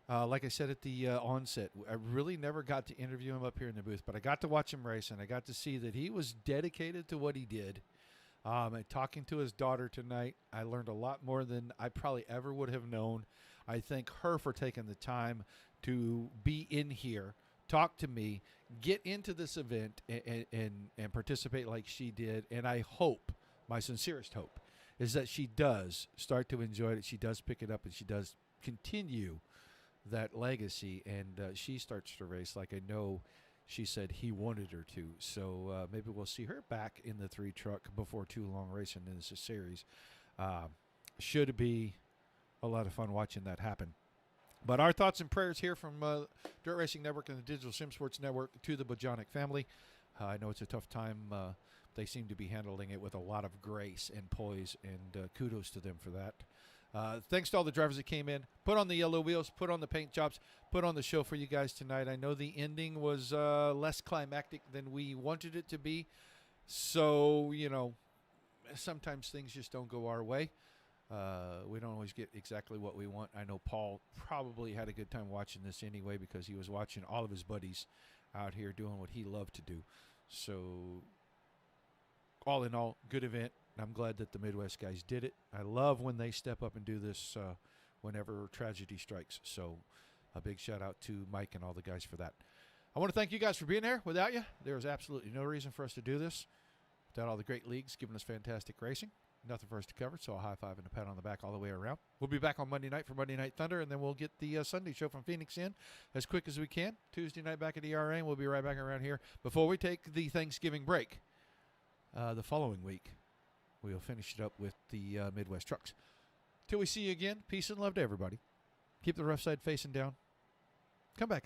Like I said at the onset, I really never got to interview him up here in the booth, but I got to watch him race, and I got to see that he was dedicated to what he did. And talking to his daughter tonight, I learned a lot more than I probably ever would have known. I thank her for taking the time to be in here, talk to me, get into this event, and participate like she did. And I hope, my sincerest hope, is that she does start to enjoy it. She does pick it up, and she does continue that legacy, and she starts to race like I know she said he wanted her to. So maybe we'll see her back in the 3 truck before too long racing in this series. Should be a lot of fun watching that happen. But our thoughts and prayers here from Dirt Racing Network and the Digital Sim Sports Network to the Bojanac family. I know it's a tough time. They seem to be handling it with a lot of grace and poise, and kudos to them for that. Thanks to all the drivers that came in, put on the yellow wheels, put on the paint jobs, put on the show for you guys tonight. I know the ending was less climactic than we wanted it to be. So, sometimes things just don't go our way. We don't always get exactly what we want. I know Paul probably had a good time watching this anyway because he was watching all of his buddies out here doing what he loved to do. So, all in all, good event. I'm glad that the Midwest guys did it. I love when they step up and do this whenever tragedy strikes. So, a big shout out to Mike and all the guys for that. I want to thank you guys for being here. Without you, there's absolutely no reason for us to do this. Without all the great leagues giving us fantastic racing, nothing for us to cover. So a high five and a pat on the back all the way around. We'll be back on Monday night for Monday Night Thunder, and then we'll get the Sunday show from Phoenix in as quick as we can. Tuesday night back at ERA, and we'll be right back around here before we take the Thanksgiving break. The following week, we'll finish it up with the Midwest trucks. Till we see you again, peace and love to everybody. Keep the rough side facing down. Come back as